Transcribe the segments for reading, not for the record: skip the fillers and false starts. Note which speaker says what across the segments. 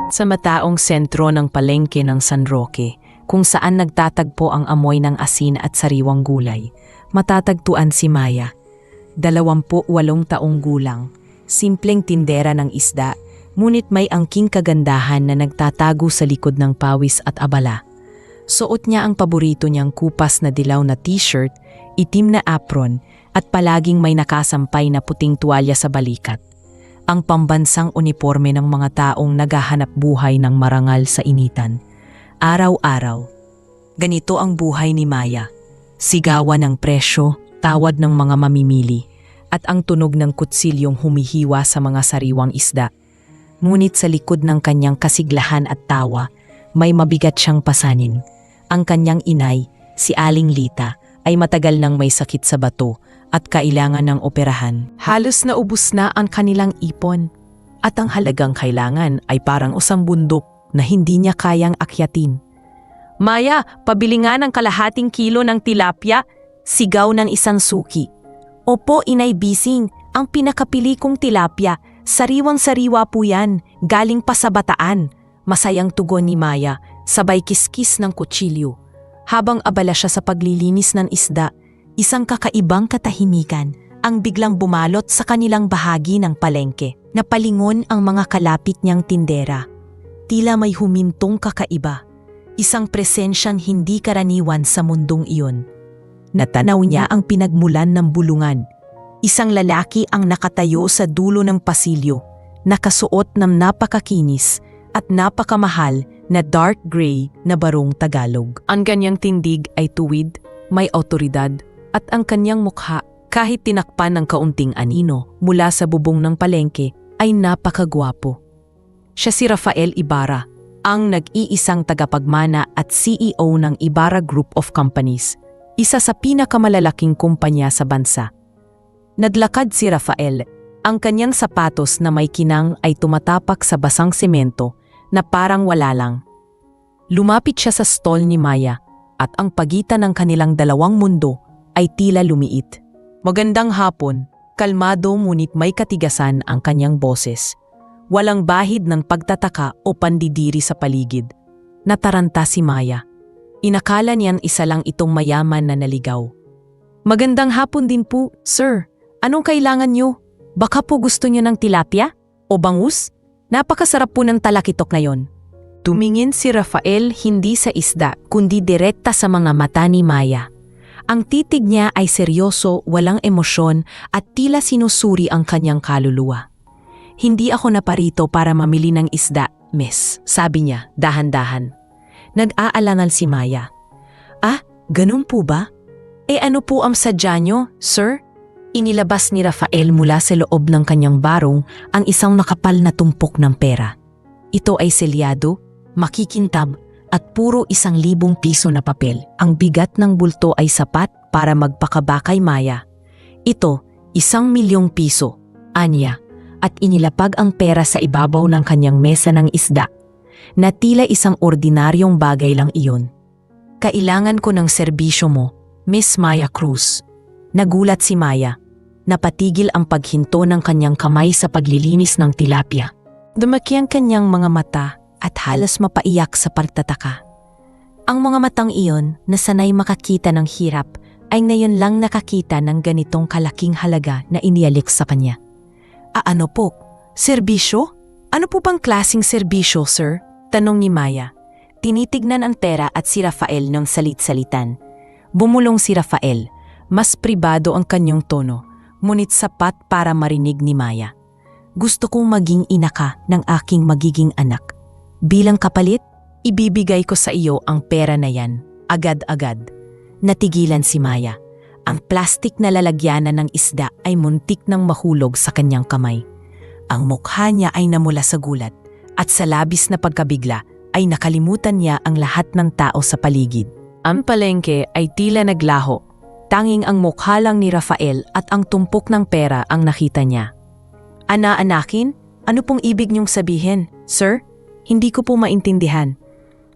Speaker 1: Sa mataong sentro ng palengke ng San Roque, kung saan nagtatagpo ang amoy ng asin at sariwang gulay, matatagtuan si Maya. 28 taong gulang, simpleng tindera ng isda, ngunit may angking kagandahan na nagtatago sa likod ng pawis at abala. Suot niya ang paborito niyang kupas na dilaw na t-shirt, itim na apron, at palaging may nakasampay na puting tuwalya sa balikat. Ang pambansang uniforme ng mga taong naghahanap buhay ng marangal sa initan. Araw-araw. Ganito ang buhay ni Maya. Sigawan ng presyo, tawad ng mga mamimili, at ang tunog ng kutsilyong humihiwa sa mga sariwang isda. Ngunit sa likod ng kanyang kasiglahan at tawa, may mabigat siyang pasanin. Ang kanyang inay, si Aling Lita, ay matagal nang may sakit sa bato at kailangan ng operahan. Halos naubos na ang kanilang ipon. At ang halagang kailangan ay parang usang bundok na hindi niya kayang akyatin. Maya, pabili nga ng kalahating kilo ng tilapia, sigaw ng isang suki. Opo, Inay Bising, ang pinakapili kong tilapia, sariwang-sariwa po yan, galing pa sa Bataan. Masayang tugon ni Maya, sabay kiskis ng kutsilyo. Habang abala siya sa paglilinis ng isda, isang kakaibang katahimikan ang biglang bumalot sa kanilang bahagi ng palengke. Napalingon ang mga kalapit niyang tindera. Tila may humintong kakaiba. Isang presensyang hindi karaniwan sa mundong iyon. Natanaw niya ang pinagmulan ng bulungan. Isang lalaki ang nakatayo sa dulo ng pasilyo, nakasuot ng napakakinis at napakamahal na dark gray na barong Tagalog. Ang kanyang tindig ay tuwid, may awtoridad, at ang kanyang mukha, kahit tinakpan ng kaunting anino mula sa bubong ng palengke, ay napakagwapo. Siya si Rafael Ibarra, ang nag-iisang tagapagmana at CEO ng Ibarra Group of Companies, isa sa pinakamalalaking kumpanya sa bansa. Naglakad si Rafael, ang kanyang sapatos na may kinang ay tumatapak sa basang semento na parang wala lang. Lumapit siya sa stall ni Maya at ang pagitan ng kanilang dalawang mundo ay tila lumiit. Magandang hapon, kalmado ngunit may katigasan ang kanyang boses. Walang bahid ng pagtataka o pandidiri sa paligid. Nataranta si Maya. Inakala niyang isa lang itong mayaman na naligaw. Magandang hapon din po, sir. Anong kailangan niyo? Baka po gusto niyo ng tilapia? O bangus? Napakasarap po ng talakitok na yon. Tumingin si Rafael hindi sa isda kundi direkta sa mga mata ni Maya. Ang titig niya ay seryoso, walang emosyon at tila sinusuri ang kanyang kaluluwa. Hindi ako naparito para mamili ng isda, miss, sabi niya, dahan-dahan. Nag-aalangal si Maya. Ah, ganun po ba? Ano po ang sadya niyo, sir? Inilabas ni Rafael mula sa loob ng kanyang barong ang isang nakapal na tumpok ng pera. Ito ay selyado, makikintab, at puro 1,000 piso na papel. Ang bigat ng bulto ay sapat para magpakaba kay Maya. Ito, 1,000,000 piso, anya, at inilapag ang pera sa ibabaw ng kanyang mesa ng isda, na tila isang ordinaryong bagay lang iyon. Kailangan ko ng serbisyo mo, Miss Maya Cruz. Nagulat si Maya. Napatigil ang paghinto ng kanyang kamay sa paglilinis ng tilapia. Dumaki ang kanyang mga mata at halos mapaiyak sa pagtataka. Ang mga matang iyon na sanay makakita ng hirap ay ngayon lang nakakita ng ganitong kalaking halaga na inialik sa kanya. Ano po? Serbisyo? Ano po bang klaseng serbisyo, sir? Tanong ni Maya. Tinitignan ang pera at si Rafael ng salit-salitan. Bumulong si Rafael. Mas pribado ang kanyang tono, ngunit sapat para marinig ni Maya. Gusto kong maging ina ka ng aking magiging anak. Bilang kapalit, ibibigay ko sa iyo ang pera na yan, agad-agad. Natigilan si Maya. Ang plastik na lalagyanan ng isda ay muntik nang mahulog sa kanyang kamay. Ang mukha niya ay namula sa gulat at sa labis na pagkabigla ay nakalimutan niya ang lahat ng tao sa paligid. Ang palengke ay tila naglaho. Tanging ang mukha lang ni Rafael at ang tumpok ng pera ang nakita niya. Anakin, ano pong ibig niyong sabihin, sir? Hindi ko po maintindihan.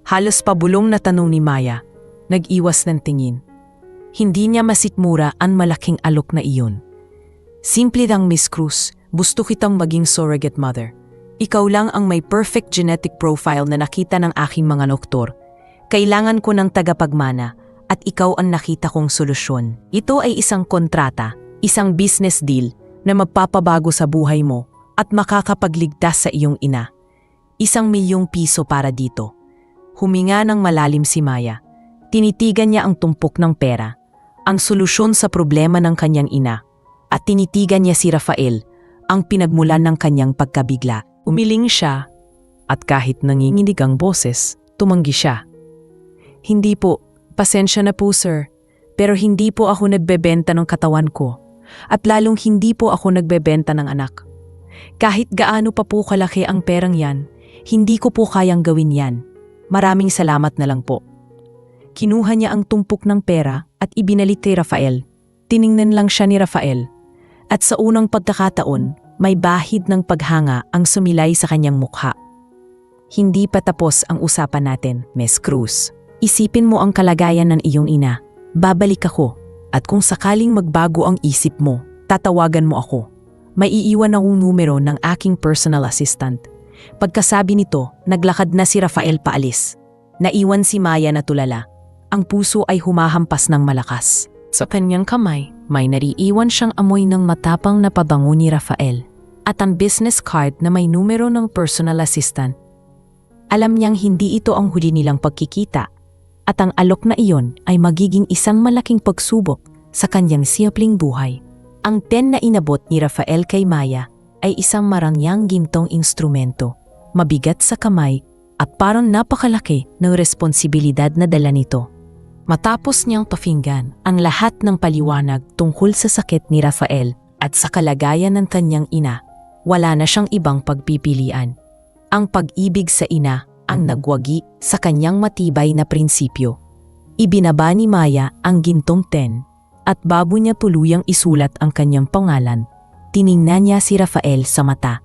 Speaker 1: Halos pabulong na tanong ni Maya. Nag-iwas ng tingin. Hindi niya masikmura ang malaking alok na iyon. Simple lang, Miss Cruz. Gusto kitang maging surrogate mother. Ikaw lang ang may perfect genetic profile na nakita ng aking mga doktor. Kailangan ko ng tagapagmana at ikaw ang nakita kong solusyon. Ito ay isang kontrata, isang business deal na magpapabago sa buhay mo at makakapagligtas sa iyong ina. ₱1,000,000 para dito. Huminga ng malalim si Maya. Tinitigan niya ang tumpok ng pera, ang solusyon sa problema ng kanyang ina, at tinitigan niya si Rafael, ang pinagmulan ng kanyang pagkabigla. Umiling siya, at kahit nanginginig ang boses, tumanggi siya. Hindi po, pasensya na po sir, pero hindi po ako nagbebenta ng katawan ko, at lalong hindi po ako nagbebenta ng anak. Kahit gaano pa po kalaki ang perang yan, hindi ko po kayang gawin yan. Maraming salamat na lang po. Kinuha niya ang tumpok ng pera at ibinalik kay Rafael. Tiningnan lang siya ni Rafael. At sa unang pagkakataon, may bahid ng paghanga ang sumilay sa kanyang mukha. Hindi pa tapos ang usapan natin, Miss Cruz. Isipin mo ang kalagayan ng iyong ina. Babalik ako. At kung sakaling magbago ang isip mo, tatawagan mo ako. May iiwan akong numero ng aking personal assistant. Pagkasabi nito, naglakad na si Rafael paalis. Naiwan si Maya na tulala. Ang puso ay humahampas ng malakas. Sa kanyang kamay, may nariiwan siyang amoy ng matapang na pabango ni Rafael at ang business card na may numero ng personal assistant. Alam niyang hindi ito ang huli nilang pagkikita at ang alok na iyon ay magiging isang malaking pagsubok sa kanyang simpleng buhay. Ang 10 na inabot ni Rafael kay Maya ay isang marangyang gintong instrumento, mabigat sa kamay at parang napakalaki ng responsibilidad na dala nito. Matapos niyang pakinggan ang lahat ng paliwanag tungkol sa sakit ni Rafael at sa kalagayan ng kanyang ina, wala na siyang ibang pagpipilian. Ang pag-ibig sa ina ang nagwagi sa kanyang matibay na prinsipyo. Ibinaba ni Maya ang gintong 10 at bago niya tuluyang isulat ang kanyang pangalan, tiningnan niya si Rafael sa mata.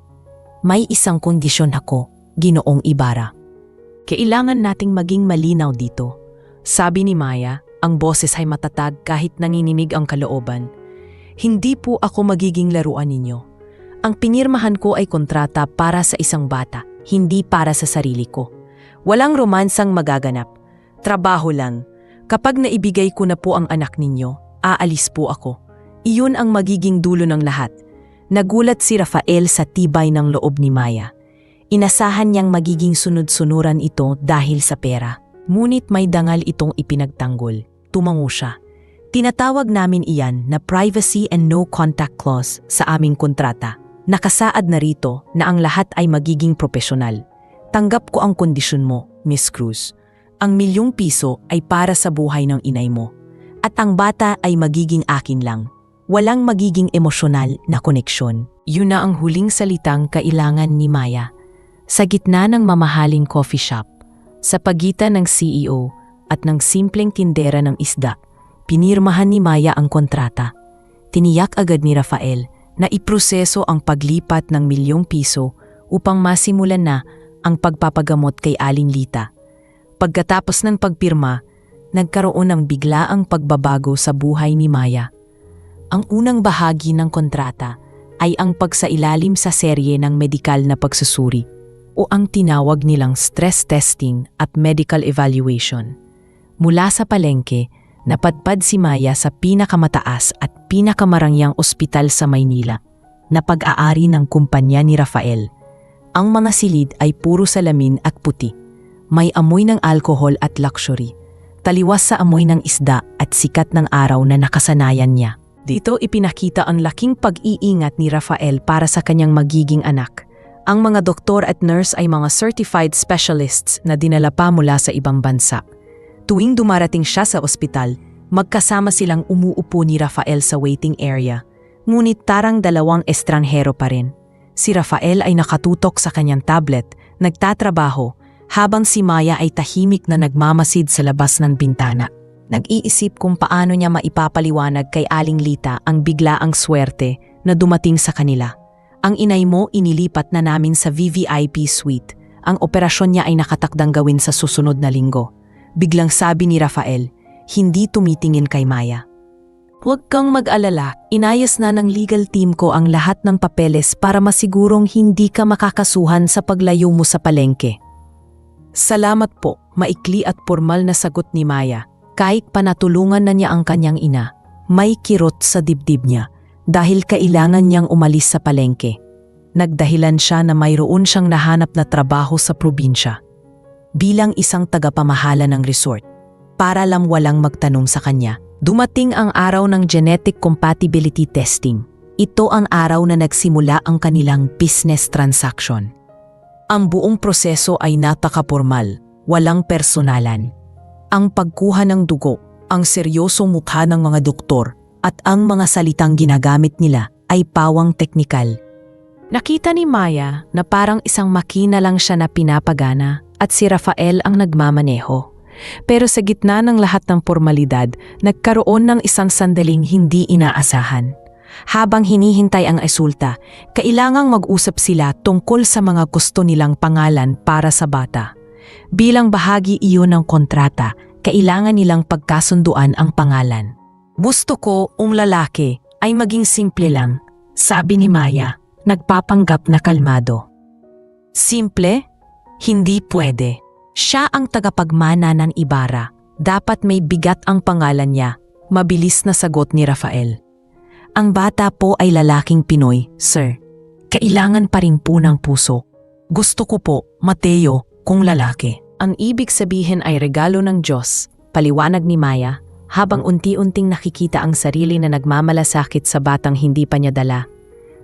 Speaker 1: May isang kondisyon ako, Ginoong Ibarra. Kailangan nating maging malinaw dito. Sabi ni Maya, ang boses ay matatag kahit nanginginig ang kalooban. Hindi po ako magiging laruan ninyo. Ang pinirmahan ko ay kontrata para sa isang bata, hindi para sa sarili ko. Walang romansang magaganap. Trabaho lang. Kapag naibigay ko na po ang anak ninyo, aalis po ako. Iyon ang magiging dulo ng lahat. Nagulat si Rafael sa tibay ng loob ni Maya. Inasahan niyang magiging sunod-sunuran ito dahil sa pera. Ngunit may dangal itong ipinagtanggol. Tumango siya. Tinatawag namin iyan na privacy and no contact clause sa aming kontrata. Nakasaad na rito na ang lahat ay magiging propesyonal. Tanggap ko ang kondisyon mo, Miss Cruz. Ang ₱1,000,000 ay para sa buhay ng inay mo. At ang bata ay magiging akin lang. Walang magiging emosyonal na koneksyon. Yun na ang huling salitang kailangan ni Maya. Sa gitna ng mamahaling coffee shop, sa pagitan ng CEO at ng simpleng tindera ng isda, pinirmahan ni Maya ang kontrata. Tiniyak agad ni Rafael na iproseso ang paglipat ng ₱1,000,000 upang masimulan na ang pagpapagamot kay Aling Lita. Pagkatapos ng pagpirma, nagkaroon ng biglaang pagbabago sa buhay ni Maya. Ang unang bahagi ng kontrata ay ang pagsailalim sa serye ng medikal na pagsusuri o ang tinawag nilang stress testing at medical evaluation. Mula sa palengke, napadpad si Maya sa pinakamataas at pinakamarangyang ospital sa Maynila na pag-aari ng kumpanya ni Rafael. Ang mga silid ay puro salamin at puti. May amoy ng alcohol at luxury. Taliwas sa amoy ng isda at sikat ng araw na nakasanayan niya. Dito ipinakita ang laking pag-iingat ni Rafael para sa kanyang magiging anak. Ang mga doktor at nurse ay mga certified specialists na dinala pa mula sa ibang bansa. Tuwing dumarating siya sa ospital, magkasama silang umuupo ni Rafael sa waiting area. Ngunit tarang dalawang estranghero pa rin. Si Rafael ay nakatutok sa kanyang tablet, nagtatrabaho, habang si Maya ay tahimik na nagmamasid sa labas ng bintana. Nag-iisip kung paano niya maipapaliwanag kay Aling Lita ang biglaang swerte na dumating sa kanila. Ang inay mo inilipat na namin sa VVIP suite. Ang operasyon niya ay nakatakdang gawin sa susunod na linggo. Biglang sabi ni Rafael, hindi tumitingin kay Maya. Huwag kang mag-alala, inayos na ng legal team ko ang lahat ng papeles para masigurong hindi ka makakasuhan sa paglayo mo sa palengke. Salamat po, maikli at formal na sagot ni Maya. Kahit panatulungan na niya ang kanyang ina, may kirot sa dibdib niya dahil kailangan niyang umalis sa palengke. Nagdahilan siya na mayroon siyang nahanap na trabaho sa probinsya bilang isang tagapamahala ng resort. Para lang walang magtanong sa kanya, dumating ang araw ng genetic compatibility testing. Ito ang araw na nagsimula ang kanilang business transaction. Ang buong proseso ay napaka-formal, walang personalan. Ang pagkuha ng dugo, ang seryosong mukha ng mga doktor at ang mga salitang ginagamit nila ay pawang teknikal. Nakita ni Maya na parang isang makina lang siya na pinapagana at si Rafael ang nagmamaneho. Pero sa gitna ng lahat ng formalidad, nagkaroon ng isang sandaling hindi inaasahan. Habang hinihintay ang resulta, kailangang mag-usap sila tungkol sa mga gusto nilang pangalan para sa bata. Bilang bahagi iyon ng kontrata, kailangan nilang pagkasunduan ang pangalan. Gusto ko ang lalaki ay maging simple lang, sabi ni Maya, nagpapanggap na kalmado. Simple? Hindi pwede. Siya ang tagapagmana ng Ibarra. Dapat may bigat ang pangalan niya. Mabilis na sagot ni Rafael. Ang bata po ay lalaking Pinoy, sir. Kailangan pa rin po ng puso. Gusto ko po, Mateo, kung lalaki. Ang ibig sabihin ay regalo ng Diyos, paliwanag ni Maya, habang unti-unting nakikita ang sarili na nagmamalasakit sa batang hindi pa niya dala.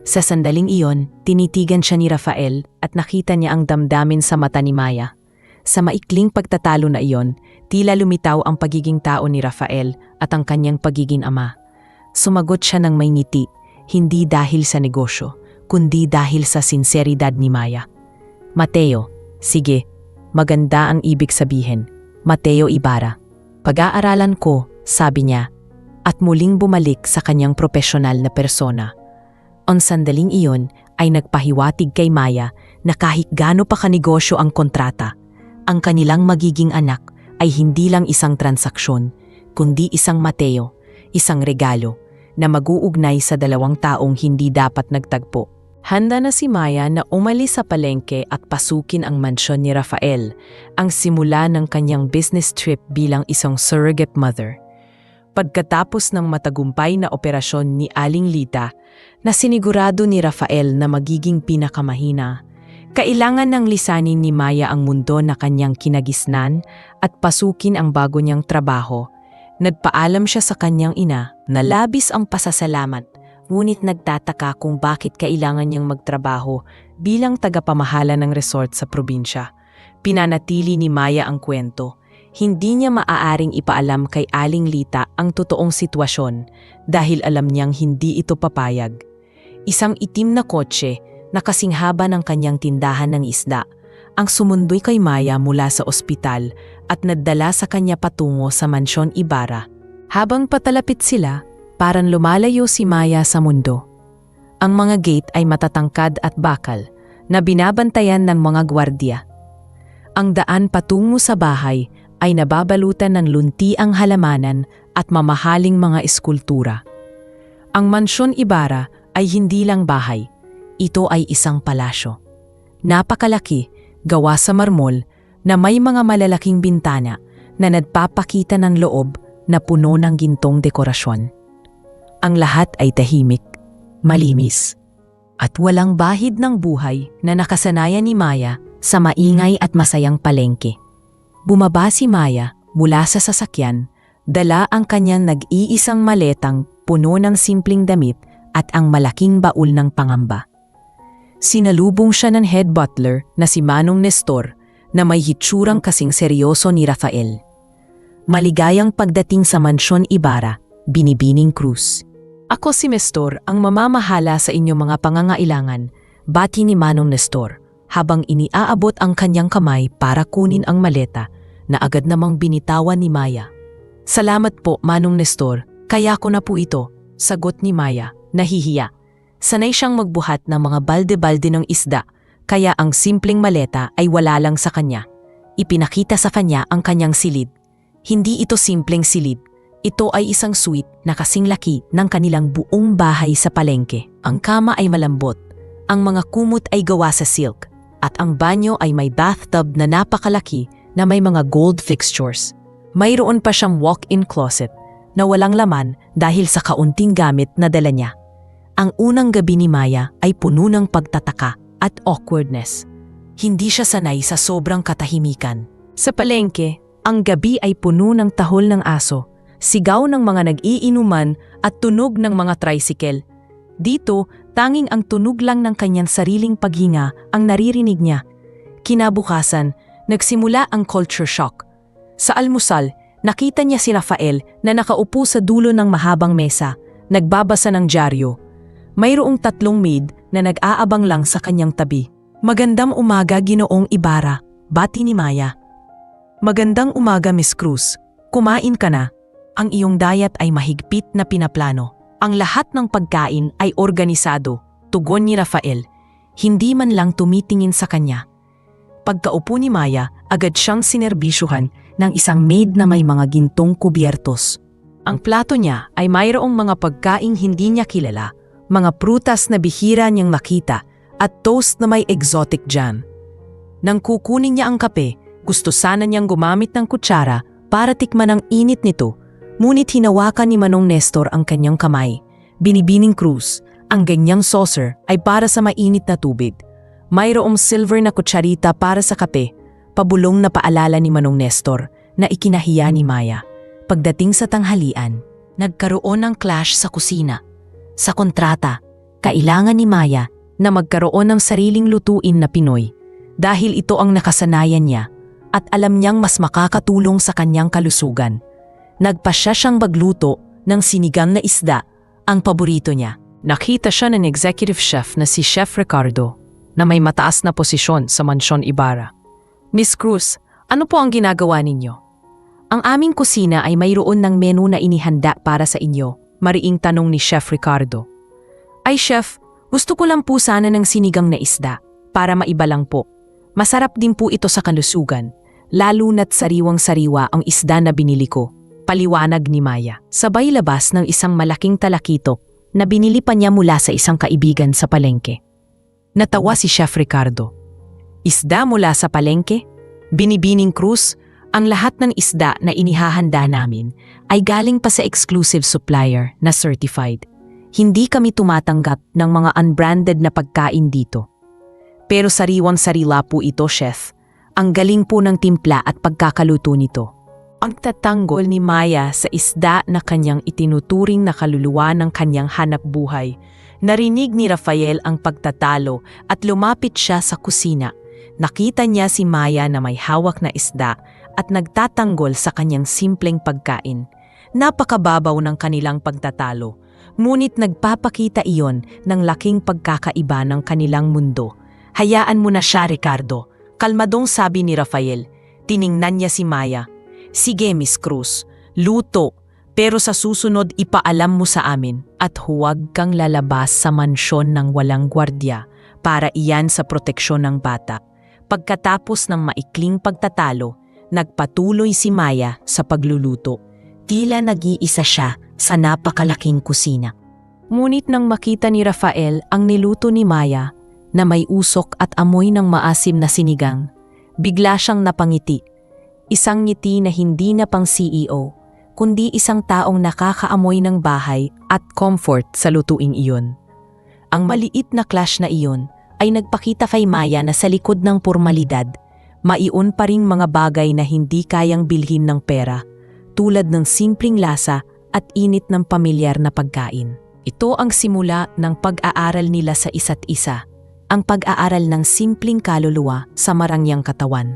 Speaker 1: Sa sandaling iyon, tinitigan siya ni Rafael at nakita niya ang damdamin sa mata ni Maya. Sa maikling pagtatalo na iyon, tila lumitaw ang pagiging tao ni Rafael at ang kanyang pagiging ama. Sumagot siya ng may ngiti, hindi dahil sa negosyo, kundi dahil sa sinseridad ni Maya. Mateo, sige, maganda ang ibig sabihin. Mateo Ibarra. Pag-aaralan ko, sabi niya, at muling bumalik sa kanyang profesional na persona. Ang sandaling iyon ay nagpahiwatig kay Maya na kahit gaano pa kanegosyo ang kontrata, ang kanilang magiging anak ay hindi lang isang transaksyon, kundi isang Mateo, isang regalo, na mag-uugnay sa dalawang taong hindi dapat nagtagpo. Handa na si Maya na umalis sa palengke at pasukin ang mansyon ni Rafael, ang simula ng kanyang business trip bilang isang surrogate mother. Pagkatapos ng matagumpay na operasyon ni Aling Lita, na sinigurado ni Rafael na magiging pinakamahina, kailangan ng lisanin ni Maya ang mundo na kanyang kinagisnan at pasukin ang bago niyang trabaho. Nagpaalam siya sa kanyang ina na labis ang pasasalamat, ngunit nagtataka kung bakit kailangan niyang magtrabaho bilang tagapamahala ng resort sa probinsya. Pinanatili ni Maya ang kwento. Hindi niya maaaring ipaalam kay Aling Lita ang totoong sitwasyon dahil alam niyang hindi ito papayag. Isang itim na kotse na kasing haba ng kanyang tindahan ng isda ang sumundoy kay Maya mula sa ospital at nadala sa kanya patungo sa mansyon Ibarra. Habang patalapit sila, parang lumalayo si Maya sa mundo. Ang mga gate ay matatangkad at bakal na binabantayan ng mga gwardiya. Ang daan patungo sa bahay ay nababalutan ng luntiang halamanan at mamahaling mga eskultura. Ang mansyon Ibarra ay hindi lang bahay, ito ay isang palasyo. Napakalaki, gawa sa marmol, na may mga malalaking bintana na nagpapakita ng loob na puno ng gintong dekorasyon. Ang lahat ay tahimik, malinis, at walang bahid ng buhay na nakasanayan ni Maya sa maingay at masayang palengke. Bumaba si Maya mula sa sasakyan, dala ang kanyang nag-iisang maletang puno ng simpleng damit at ang malaking baul ng pangamba. Sinalubong siya ng head butler na si Manong Nestor na may hitsurang kasing seryoso ni Rafael. Maligayang pagdating sa mansyon Ibarra, Binibining Cruz. Ako si Nestor, ang mamamahala sa inyong mga pangangailangan, bati ni Manong Nestor, habang iniaabot ang kanyang kamay para kunin ang maleta na agad namang binitawan ni Maya. Salamat po, Manong Nestor, kaya ko na po ito, sagot ni Maya, nahihiya. Sanay siyang magbuhat ng mga balde-balde ng isda, kaya ang simpleng maleta ay wala lang sa kanya. Ipinakita sa kanya ang kanyang silid. Hindi ito simpleng silid, Ito ay isang suite na kasing laki ng kanilang buong bahay sa palengke. Ang kama ay malambot, ang mga kumot ay gawa sa silk, at ang banyo ay may bathtub na napakalaki na may mga gold fixtures. Mayroon pa siyang walk-in closet na walang laman dahil sa kaunting gamit na dala niya. Ang unang gabi ni Maya ay puno ng pagtataka at awkwardness. Hindi siya sanay sa sobrang katahimikan. Sa palengke, ang gabi ay puno ng tahol ng aso, sigaw ng mga nag-iinuman at tunog ng mga tricycle. Dito, tanging ang tunog lang ng kanyang sariling paghinga ang naririnig niya. Kinabukasan, nagsimula ang culture shock. Sa almusal, nakita niya si Rafael na nakaupo sa dulo ng mahabang mesa, nagbabasa ng dyaryo. Mayroong 3 maid na nag-aabang lang sa kanyang tabi. "Magandang umaga, Ginoong Ibarra," bati ni Maya. "Magandang umaga, Miss Cruz. Kumain ka na? Ang iyong diet ay mahigpit na pinaplano. Ang lahat ng pagkain ay organisado," tugon ni Rafael. Hindi man lang tumitingin sa kanya. Pagkaupo ni Maya, agad siyang sinerbisyuhan ng isang maid na may mga gintong kubyertos. Ang plato niya ay mayroong mga pagkaing hindi niya kilala, mga prutas na bihira niyang makita, at toast na may exotic jam. Nang kukunin niya ang kape, gusto sana niyang gumamit ng kutsara para tikman ang init nito, ngunit hinawakan ni Manong Nestor ang kanyang kamay. Binibining Cruz, ang ganyang saucer ay para sa mainit na tubig. Mayroong silver na kutsarita para sa kape, pabulong na paalala ni Manong Nestor na ikinahiya ni Maya. Pagdating sa tanghalian, nagkaroon ng clash sa kusina. Sa kontrata, kailangan ni Maya na magkaroon ng sariling lutuin na Pinoy dahil ito ang nakasanayan niya at alam niyang mas makakatulong sa kanyang kalusugan. Nagpasya siyang magluto ng sinigang na isda, ang paborito niya. Nakita siya ng executive chef na si Chef Ricardo na may mataas na posisyon sa Mansyon Ibarra. "Miss Cruz, ano po ang ginagawa ninyo?" "Ang aming kusina ay mayroon ng menu na inihanda para sa inyo," mariing tanong ni Chef Ricardo. "Ay chef, gusto ko lang po sana ng sinigang na isda, para maiba lang po. Masarap din po ito sa kalusugan, lalo na't sariwang-sariwa ang isda na binili ko," paliwanag ni Maya. Sabay labas ng isang malaking talakitok na binili pa niya mula sa isang kaibigan sa palengke. Natawa si Chef Ricardo. "Isda mula sa palengke? Binibining Cruz, ang lahat ng isda na inihahanda namin ay galing pa sa exclusive supplier na certified. Hindi kami tumatanggap ng mga unbranded na pagkain dito. Pero sariwang-sarila po ito, chef. Ang galing po ng timpla at pagkakaluto nito." Ang tatanggol ni Maya sa isda na kanyang itinuturing na kaluluwa ng kanyang hanap buhay. Narinig ni Rafael ang pagtatalo at lumapit siya sa kusina. Nakita niya si Maya na may hawak na isda at nagtatanggol sa kanyang simpleng pagkain. Napakababaw ng kanilang pagtatalo, ngunit nagpapakita iyon ng laking pagkakaiba ng kanilang mundo. "Hayaan mo na siya, Ricardo," kalmadong sabi ni Rafael. Tiningnan niya si Maya. "Sige, Miss Cruz, luto, pero sa susunod ipaalam mo sa amin at huwag kang lalabas sa mansyon ng walang gwardya para iyan sa proteksyon ng bata." Pagkatapos ng maikling pagtatalo, nagpatuloy si Maya sa pagluluto. Tila nag-iisa siya sa napakalaking kusina. Ngunit nang makita ni Rafael ang niluto ni Maya na may usok at amoy ng maasim na sinigang, bigla siyang napangiti. Isang ngiti na hindi na pang CEO, kundi isang taong nakakaamoy ng bahay at comfort sa lutuing iyon. Ang maliit na clash na iyon ay nagpakita kay Maya na sa likod ng pormalidad, maiyon pa ring mga bagay na hindi kayang bilhin ng pera, tulad ng simpleng lasa at init ng pamilyar na pagkain. Ito ang simula ng pag-aaral nila sa isa't isa, ang pag-aaral ng simpleng kaluluwa sa marangyang katawan.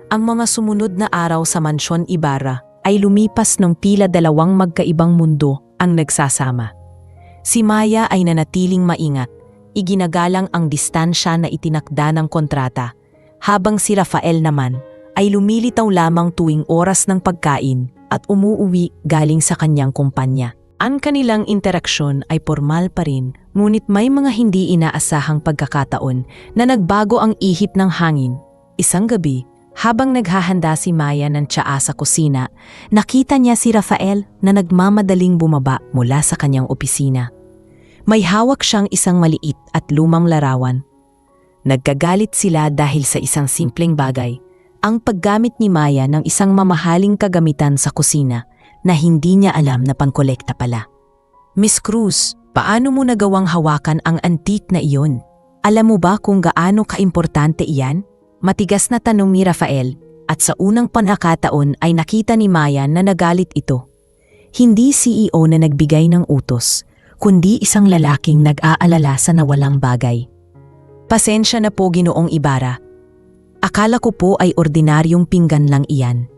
Speaker 1: Ang mga sumunod na araw sa Mansyon Ibarra ay lumipas ng tila 2 magkaibang mundo ang nagsasama. Si Maya ay nanatiling maingat, iginagalang ang distansya na itinakda ng kontrata, habang si Rafael naman ay lumilitaw lamang tuwing oras ng pagkain at umuuwi galing sa kanyang kumpanya. Ang kanilang interaksyon ay formal pa rin, ngunit may mga hindi inaasahang pagkakataon na nagbago ang ihip ng hangin. Isang gabi, Habang naghahanda si Maya ng tsaa sa kusina, nakita niya si Rafael na nagmamadaling bumaba mula sa kanyang opisina. May hawak siyang isang maliit at lumang larawan. Nagkagalit sila dahil sa isang simpleng bagay, ang paggamit ni Maya ng isang mamahaling kagamitan sa kusina na hindi niya alam na pangkolekta pala. Miss Cruz, paano mo nagawang hawakan ang antique na iyon? Alam mo ba kung gaano kaimportante iyan? Matigas na tanong ni Rafael at sa unang panakataon ay nakita ni Maya na nagalit ito. Hindi CEO na nagbigay ng utos, kundi isang lalaking nag-aalala sa nawalang bagay. Pasensya na po, Ginoong Ibarra. Akala ko po ay ordinaryong pinggan lang iyan.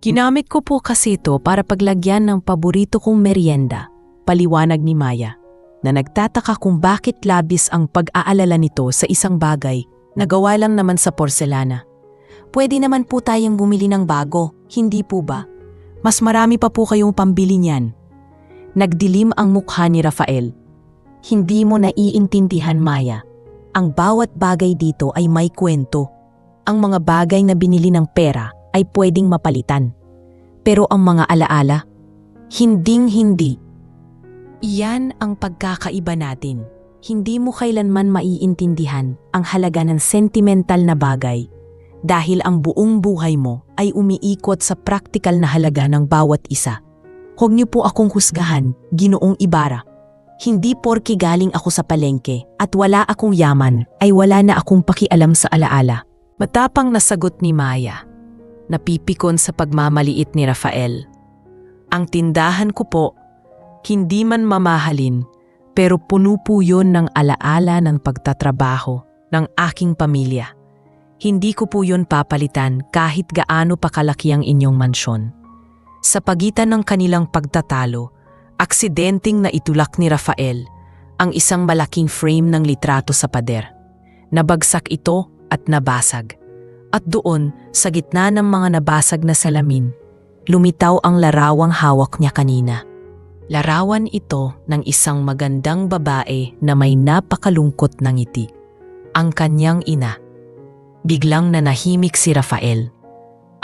Speaker 1: Ginamit ko po kasi ito para paglagyan ng paborito kong merienda, paliwanag ni Maya, na nagtataka kung bakit labis ang pag-aalala nito sa isang bagay nagawa lang naman sa porselana. Pwede naman po tayong bumili ng bago, hindi po ba? Mas marami pa po kayong pambili niyan. Nagdilim ang mukha ni Rafael. Hindi mo naiintindihan, Maya. Ang bawat bagay dito ay may kwento. Ang mga bagay na binili ng pera ay pwedeng mapalitan. Pero ang mga alaala, hinding-hindi. Iyan ang pagkakaiba natin. Hindi mo kailanman maiintindihan ang halaga ng sentimental na bagay dahil ang buong buhay mo ay umiikot sa praktikal na halaga ng bawat isa. Huwag niyo po akong husgahan, Ginoong Ibarra. Hindi porke galing ako sa palengke at wala akong yaman ay wala na akong pakialam sa alaala. Matapang na sagot ni Maya, napipikon sa pagmamaliit ni Rafael. Ang tindahan ko po, hindi man mamahalin, pero puno po yun ng alaala ng pagtatrabaho ng aking pamilya. Hindi ko po yun papalitan kahit gaano pa kalaki ang inyong mansyon. Sa pagitan ng kanilang pagtatalo, aksidenteng na itulak ni Rafael ang isang malaking frame ng litrato sa pader. Nabagsak ito at nabasag. At doon, sa gitna ng mga nabasag na salamin, lumitaw ang larawang hawak niya kanina. Larawan ito ng isang magandang babae na may napakalungkot na ngiti. Ang kanyang ina. Biglang nanahimik si Rafael.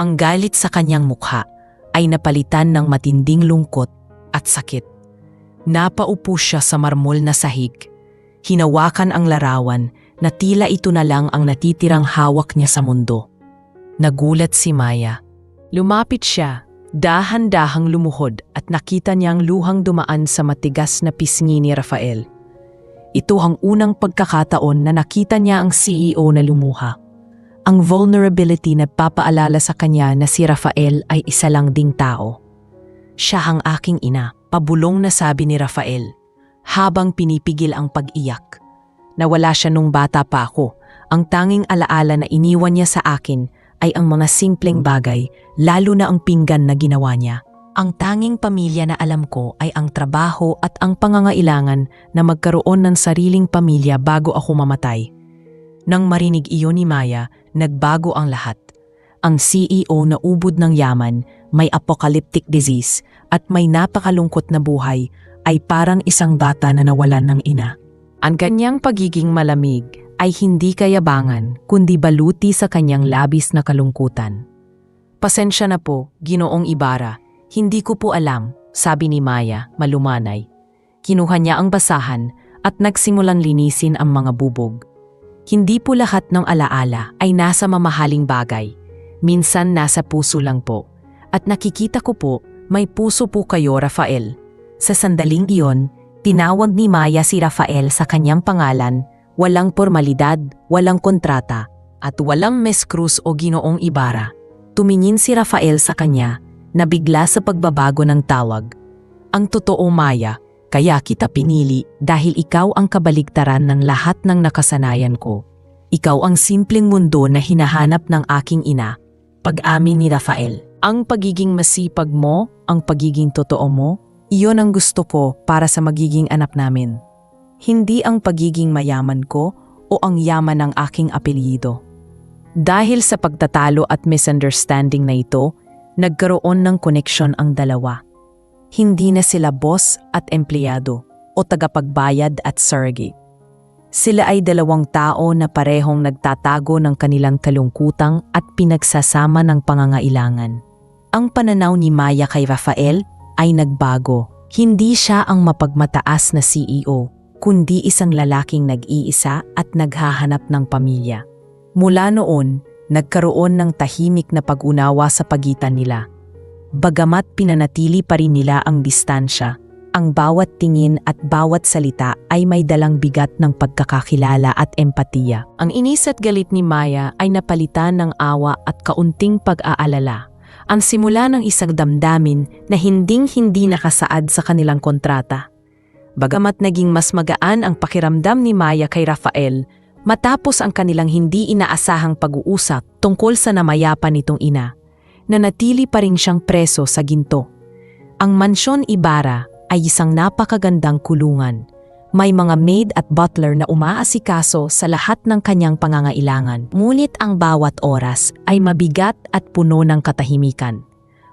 Speaker 1: Ang galit sa kanyang mukha ay napalitan ng matinding lungkot at sakit. Napaupo siya sa marmol na sahig. Hinawakan ang larawan na tila ito na lang ang natitirang hawak niya sa mundo. Nagulat si Maya. Lumapit siya. Dahan-dahang lumuhod at nakita niyang luhang dumaan sa matigas na pisngi ni Rafael. Ito ang unang pagkakataon na nakita niya ang CEO na lumuha. Ang vulnerability na papaalala sa kanya na si Rafael ay isa lang ding tao. Siya ang aking ina, pabulong na sabi ni Rafael, habang pinipigil ang pag-iyak. Nawala siya nung bata pa ako. Ang tanging alaala na iniwan niya sa akin ay ang mga simpleng bagay, lalo na ang pinggan na ginawa niya. Ang tanging pamilya na alam ko ay ang trabaho at ang pangangailangan na magkaroon ng sariling pamilya bago ako mamatay. Nang marinig iyon ni Maya, nagbago ang lahat. Ang CEO na ubod ng yaman, may apocalyptic disease at may napakalungkot na buhay ay parang isang bata na nawalan ng ina. Ang kanyang pagiging malamig ay hindi kayabangan kundi baluti sa kanyang labis na kalungkutan. Pasensya na po, Ginoong Ibarra. Hindi ko po alam, sabi ni Maya, malumanay. Kinuha niya ang basahan at nagsimulang linisin ang mga bubog. Hindi po lahat ng alaala ay nasa mamahaling bagay. Minsan nasa puso lang po. At nakikita ko po, may puso po kayo, Rafael. Sa sandaling iyon, tinawag ni Maya si Rafael sa kanyang pangalan. Walang formalidad, walang kontrata, at walang Miss Cruz o Ginoong Ibarra. Tumingin si Rafael sa kanya, nabigla sa pagbabago ng tawag. Ang totoo, Maya, kaya kita pinili dahil ikaw ang kabaligtaran ng lahat ng nakasanayan ko. Ikaw ang simpleng mundo na hinahanap ng aking ina. Pag-amin ni Rafael. Ang pagiging masipag mo, ang pagiging totoo mo, iyon ang gusto ko para sa magiging anak namin. Hindi ang pagiging mayaman ko o ang yaman ng aking apelyido. Dahil sa pagtatalo at misunderstanding na ito, nagkaroon ng koneksyon ang dalawa. Hindi na sila boss at empleyado o tagapagbayad at surrogate. Sila ay dalawang tao na parehong nagtatago ng kanilang kalungkutang at pinagsasama ng pangangailangan. Ang pananaw ni Maya kay Rafael ay nagbago. Hindi siya ang mapagmataas na CEO, kundi isang lalaking nag-iisa at naghahanap ng pamilya. Mula noon, nagkaroon ng tahimik na pag-unawa sa pagitan nila. Bagamat pinanatili pa rin nila ang distansya, ang bawat tingin at bawat salita ay may dalang bigat ng pagkakakilala at empatiya. Ang inis at galit ni Maya ay napalitan ng awa at kaunting pag-aalala. Ang simula ng isang damdamin na hinding-hindi nakasaad sa kanilang kontrata. Bagamat naging mas magaan ang pakiramdam ni Maya kay Rafael, matapos ang kanilang hindi inaasahang pag-uusap tungkol sa namayapan nitong ina, nanatili pa rin siyang preso sa ginto. Ang Mansyon Ibarra ay isang napakagandang kulungan. May mga maid at butler na umaasikaso sa lahat ng kanyang pangangailangan. Ngunit ang bawat oras ay mabigat at puno ng katahimikan.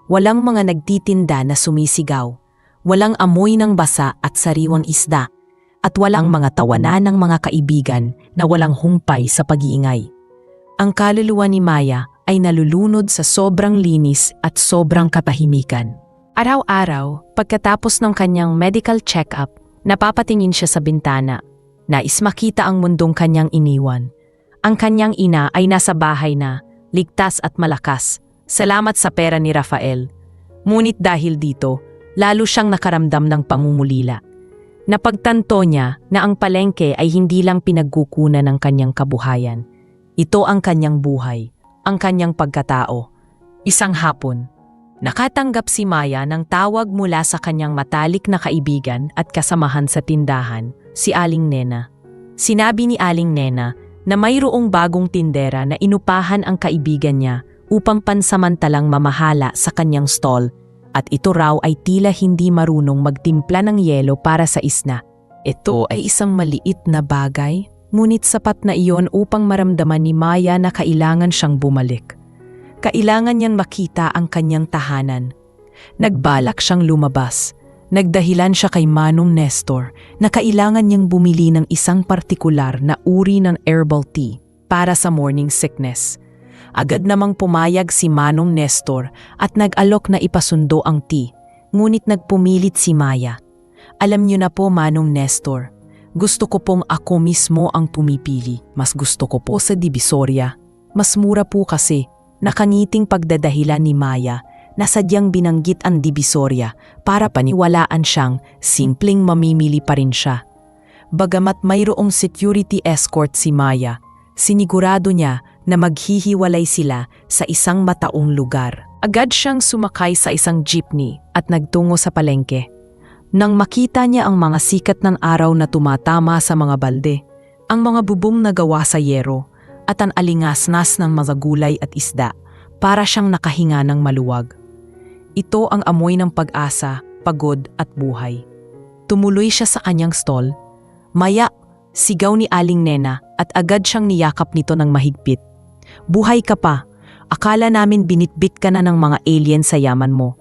Speaker 1: Walang mga nagtitinda na sumisigaw, walang amoy ng basa at sariwang isda, at walang mga tawanan ng mga kaibigan na walang humpay sa pag-iingay. Ang kaluluwa ni Maya ay nalulunod sa sobrang linis at sobrang katahimikan. Araw-araw, pagkatapos ng kanyang medical check-up, napapatingin siya sa bintana. Nais makita ang mundong kanyang iniwan. Ang kanyang ina ay nasa bahay na, ligtas at malakas. Salamat sa pera ni Rafael. Ngunit dahil dito, lalo siyang nakaramdam ng pangungulila. Napagtanto niya na ang palengke ay hindi lang pinagkukunan ng kanyang kabuhayan. Ito ang kanyang buhay, ang kanyang pagkatao. Isang hapon, nakatanggap si Maya ng tawag mula sa kanyang matalik na kaibigan at kasamahan sa tindahan, si Aling Nena. Sinabi ni Aling Nena na mayroong bagong tindera na inupahan ang kaibigan niya upang pansamantalang mamahala sa kanyang stall, at ito raw ay tila hindi marunong magtimpla ng yelo para sa isna. Ito ay isang maliit na bagay, ngunit sapat na iyon upang maramdaman ni Maya na kailangan siyang bumalik. Kailangan niyang makita ang kanyang tahanan. Nagbalak siyang lumabas. Nagdahilan siya kay Manong Nestor na kailangan niyang bumili ng isang partikular na uri ng herbal tea para sa morning sickness. Agad namang pumayag si Manong Nestor at nag-alok na ipasundo ang tea, ngunit nagpumilit si Maya. Alam niyo na po, Manong Nestor, gusto ko pong ako mismo ang pumipili. Mas gusto ko po sa Divisoria. Mas mura po kasi. Nakangiting pagdadahilan ni Maya na sadyang binanggit ang Divisoria para paniwalaan siyang simpleng mamimili pa rin siya. Bagamat mayroong security escort si Maya, sinigurado niya na maghihiwalay sila sa isang mataong lugar. Agad siyang sumakay sa isang jeepney at nagtungo sa palengke. Nang makita niya ang mga sikat ng araw na tumatama sa mga balde, ang mga bubong na gawa sa yero, at ang alingasnas ng mga gulay at isda, para siyang nakahinga ng maluwag. Ito ang amoy ng pag-asa, pagod at buhay. Tumuloy siya sa kanyang stall. Maya, sigaw ni Aling Nena at agad siyang niyakap nito ng mahigpit. Buhay ka pa, akala namin binitbit ka na ng mga alien sa yaman mo.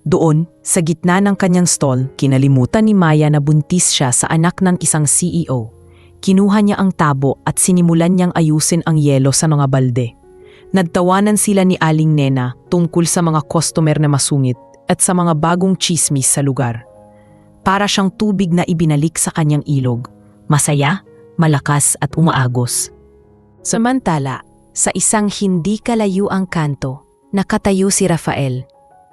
Speaker 1: Doon, sa gitna ng kanyang stall, kinalimutan ni Maya na buntis siya sa anak ng isang CEO. Kinuha niya ang tabo at sinimulan niyang ayusin ang yelo sa mga balde. Nagtawanan sila ni Aling Nena tungkol sa mga customer na masungit at sa mga bagong chismis sa lugar. Para siyang tubig na ibinalik sa kanyang ilog. Masaya, malakas at umaagos. Samantala, sa isang hindi kalayuang kanto, nakatayo si Rafael.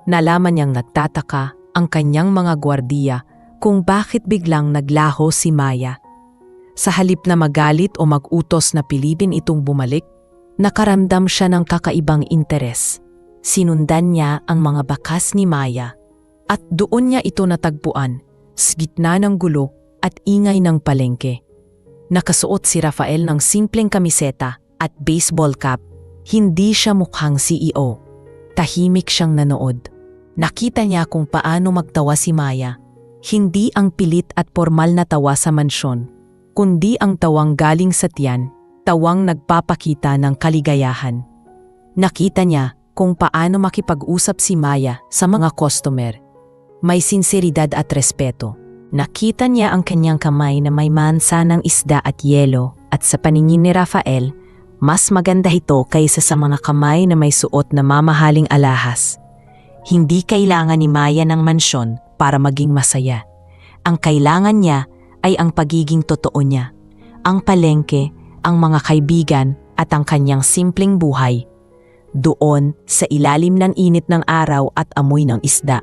Speaker 1: Nalaman niyang nagtataka ang kanyang mga gwardiya kung bakit biglang naglaho si Maya. Sa halip na magalit o mag-utos na pilipin itong bumalik, nakaramdam siya ng kakaibang interes. Sinundan niya ang mga bakas ni Maya at doon niya ito natagpuan sa gitna ng gulo at ingay ng palengke. Nakasuot si Rafael ng simpleng kamiseta at baseball cap. Hindi siya mukhang CEO. Tahimik siyang nanood. Nakita niya kung paano magtawa si Maya. Hindi ang pilit at formal na tawa sa mansyon, kundi ang tawang galing sa tiyan, tawang nagpapakita ng kaligayahan. Nakita niya kung paano makipag-usap si Maya sa mga customer. May sinseridad at respeto. Nakita niya ang kanyang kamay na may mansa ng isda at yelo at sa paningin ni Rafael, mas maganda ito kaysa sa mga kamay na may suot na mamahaling alahas. Hindi kailangan ni Maya ng mansyon para maging masaya. Ang kailangan niya ay ang pagiging totoo niya, ang palengke, ang mga kaibigan at ang kanyang simpleng buhay. Doon, sa ilalim ng init ng araw at amoy ng isda,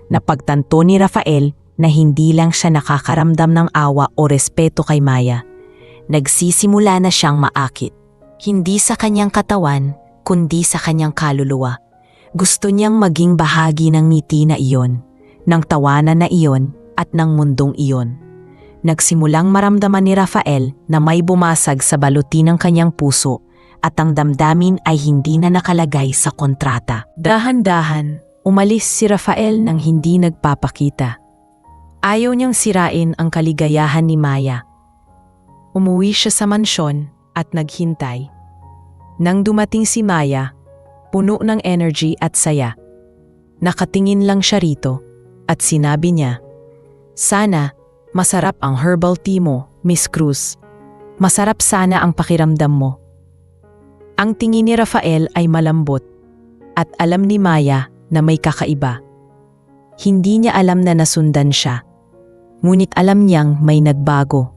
Speaker 1: napagtanto ni Rafael na hindi lang siya nakakaramdam ng awa o respeto kay Maya. Nagsisimula na siyang maakit. Hindi sa kanyang katawan, kundi sa kanyang kaluluwa. Gusto niyang maging bahagi ng ngiti na iyon, ng tawanan na iyon at ng mundong iyon. Nagsimulang maramdaman ni Rafael na may bumasag sa baluti ng kanyang puso at ang damdamin ay hindi na nakalagay sa kontrata. Dahan-dahan, umalis si Rafael nang hindi nagpapakita. Ayaw niyang sirain ang kaligayahan ni Maya. Umuwi siya sa mansyon at naghintay. Nang dumating si Maya, puno ng energy at saya. Nakatingin lang siya rito at sinabi niya, "Sana masarap ang herbal tea mo, Miss Cruz. Masarap sana ang pakiramdam mo." Ang tingin ni Rafael ay malambot at alam ni Maya na may kakaiba. Hindi niya alam na nasundan siya. Ngunit alam niyang may nagbago.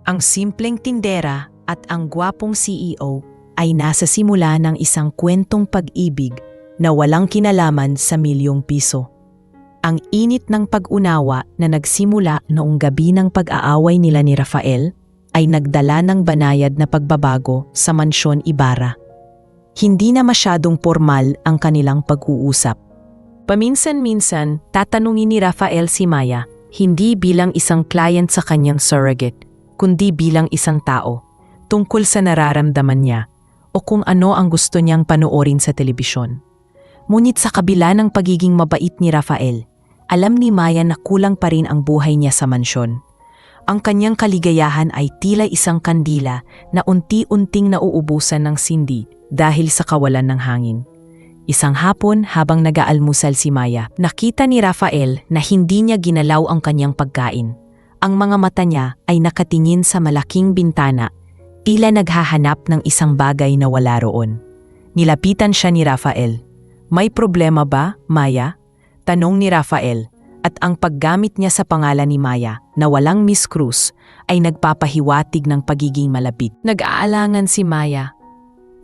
Speaker 1: Ang simpleng tindera at ang gwapong CEO ay nasa simula ng isang kwentong pag-ibig na walang kinalaman sa milyong piso. Ang init ng pag-unawa na nagsimula noong gabi ng pag-aaway nila ni Rafael ay nagdala ng banayad na pagbabago sa Mansyon Ibarra. Hindi na masyadong formal ang kanilang pag-uusap. Paminsan-minsan, tatanungin ni Rafael si Maya, hindi bilang isang client sa kanyang surrogate, kundi bilang isang tao, tungkol sa nararamdaman niya o kung ano ang gusto niyang panoorin sa telebisyon. Ngunit sa kabila ng pagiging mabait ni Rafael, alam ni Maya na kulang pa rin ang buhay niya sa mansyon. Ang kanyang kaligayahan ay tila isang kandila na unti-unting nauubusan ng sindi dahil sa kawalan ng hangin. Isang hapon habang nag-aalmusal si Maya, nakita ni Rafael na hindi niya ginalaw ang kanyang pagkain. Ang mga mata niya ay nakatingin sa malaking bintana, tila naghahanap ng isang bagay na wala roon. Nilapitan siya ni Rafael. "May problema ba, Maya?" Tanong ni Rafael, at ang paggamit niya sa pangalan ni Maya na walang Miss Cruz ay nagpapahiwatig ng pagiging malapit. Nag-aalangan si Maya.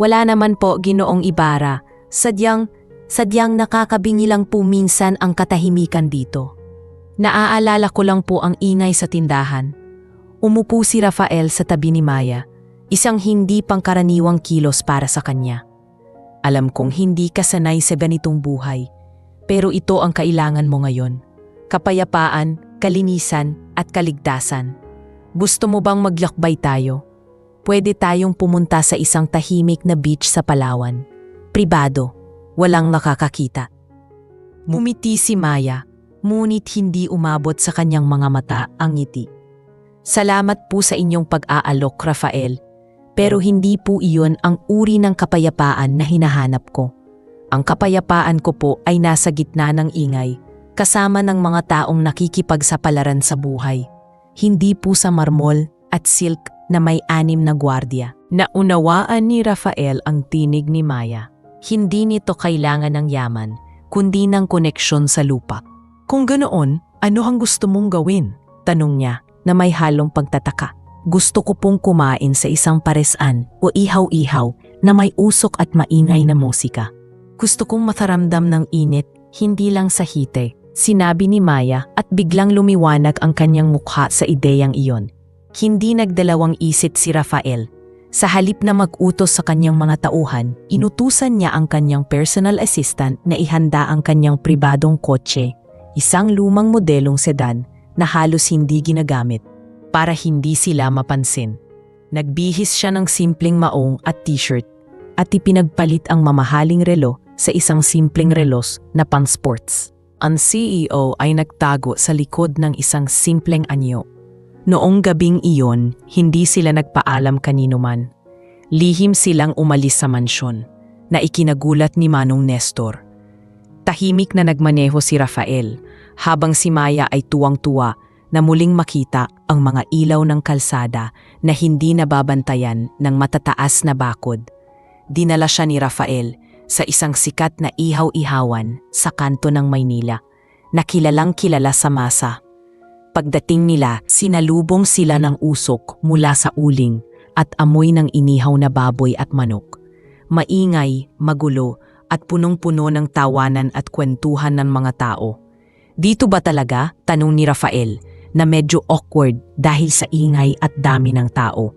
Speaker 1: "Wala naman po, Ginoong Ibarra. Sadyang nakakabingi lang po minsan ang katahimikan dito. Naaalala ko lang po ang ingay sa tindahan." Umupo si Rafael sa tabi ni Maya, isang hindi pangkaraniwang kilos para sa kanya. "Alam kong hindi ka sanay sa ganitong buhay, pero ito ang kailangan mo ngayon. Kapayapaan, kalinisan at kaligtasan. Gusto mo bang maglakbay tayo? Pwede tayong pumunta sa isang tahimik na beach sa Palawan. Pribado, walang nakakakita." Mumiti si Maya, ngunit hindi umabot sa kanyang mga mata ang ngiti. "Salamat po sa inyong pag-aalok, Rafael, pero hindi po iyon ang uri ng kapayapaan na hinahanap ko. Ang kapayapaan ko po ay nasa gitna ng ingay, kasama ng mga taong nakikipagsapalaran sa buhay. Hindi po sa marmol at silk na may 6 na gwardiya." Naunawaan ni Rafael ang tinig ni Maya. Hindi nito kailangan ng yaman, kundi ng koneksyon sa lupa. "Kung ganoon, ano ang gusto mong gawin?" Tanong niya na may halong pagtataka. "Gusto ko pong kumain sa isang paresan o ihaw-ihaw na may usok at maingay na musika. Gusto kong mataramdam ng init, hindi lang sa hite," sinabi ni Maya at biglang lumiwanag ang kanyang mukha sa ideyang iyon. Hindi nagdalawang isip si Rafael. Sa halip na mag-utos sa kanyang mga tauhan, inutusan niya ang kanyang personal assistant na ihanda ang kanyang pribadong kotse, isang lumang modelong sedan na halos hindi ginagamit, para hindi sila mapansin. Nagbihis siya ng simpleng maong at t-shirt at ipinagpalit ang mamahaling relo sa isang simpleng relos na pang-sports. Ang CEO ay nagtago sa likod ng isang simpleng anyo. Noong gabing iyon, hindi sila nagpaalam kanino man. Lihim silang umalis sa mansyon, na ikinagulat ni Manong Nestor. Tahimik na nagmaneho si Rafael, habang si Maya ay tuwang-tuwa na muling makita ang mga ilaw ng kalsada na hindi nababantayan ng matataas na bakod. Dinala siya ni Rafael sa isang sikat na ihaw-ihawan sa kanto ng Maynila, na kilalang kilala sa masa. Pagdating nila, sinalubong sila ng usok mula sa uling at amoy ng inihaw na baboy at manok. Maingay, magulo at punong-puno ng tawanan at kwentuhan ng mga tao. Dito ba talaga? Tanong ni Rafael, na medyo awkward dahil sa ingay at dami ng tao.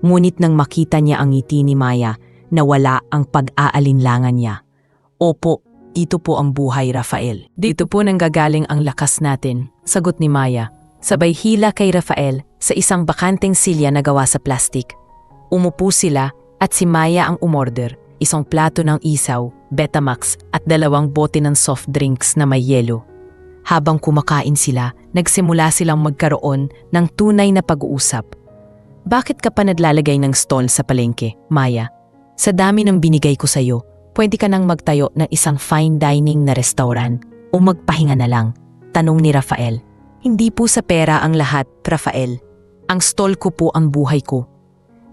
Speaker 1: Ngunit nang makita niya ang ngiti ni Maya, nawala ang pag-aalinlangan niya. Opo, dito po ang buhay, Rafael. Dito po nanggagaling ang lakas natin, sagot ni Maya. Sabay hila kay Rafael sa isang bakanteng silya na gawa sa plastik. Umupo sila at si Maya ang umorder, isang plato ng isaw, Betamax at 2 bote ng soft drinks na may yelo. Habang kumakain sila, nagsimula silang magkaroon ng tunay na pag-uusap. Bakit ka pa naglalagay ng stall sa palengke, Maya? Sa dami ng binigay ko sa'yo, pwede ka nang magtayo ng isang fine dining na restaurant o magpahinga na lang, tanong ni Rafael. Hindi po sa pera ang lahat, Rafael. Ang stall ko po ang buhay ko.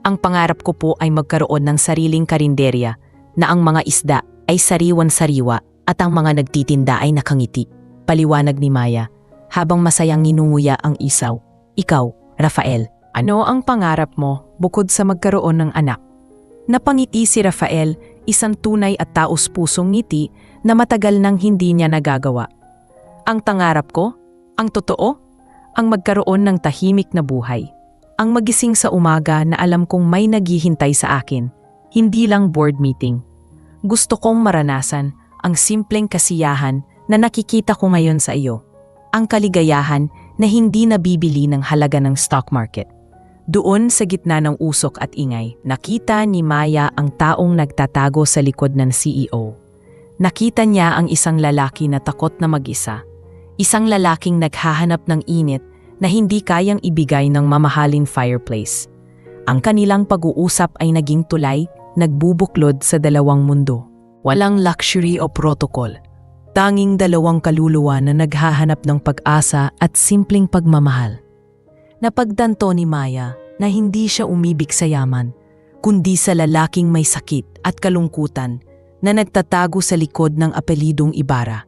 Speaker 1: Ang pangarap ko po ay magkaroon ng sariling karinderya na ang mga isda ay sariwan-sariwa at ang mga nagtitinda ay nakangiti. Paliwanag ni Maya, habang masayang ninunguya ang isaw. Ikaw, Rafael, ano ang pangarap mo bukod sa magkaroon ng anak? Napangiti si Rafael, isang tunay at taos-pusong ngiti na matagal nang hindi niya nagagawa. Ang pangarap ko? Ang totoo? Ang magkaroon ng tahimik na buhay. Ang magising sa umaga na alam kong may naghihintay sa akin, hindi lang board meeting. Gusto kong maranasan ang simpleng kasiyahan na nakikita ko ngayon sa iyo. Ang kaligayahan na hindi nabibili ng halaga ng stock market. Doon sa gitna ng usok at ingay, nakita ni Maya ang taong nagtatago sa likod ng CEO. Nakita niya ang isang lalaki na takot na mag-isa. Isang lalaking naghahanap ng init na hindi kayang ibigay ng mamahaling fireplace. Ang kanilang pag-uusap ay naging tulay, nagbubuklod sa dalawang mundo. Walang luxury o protocol. Tanging 2 kaluluwa na naghahanap ng pag-asa at simpleng pagmamahal. Napagtanto ni Maya na hindi siya umibig sa yaman, kundi sa lalaking may sakit at kalungkutan na nagtatago sa likod ng apelidong Ibarra.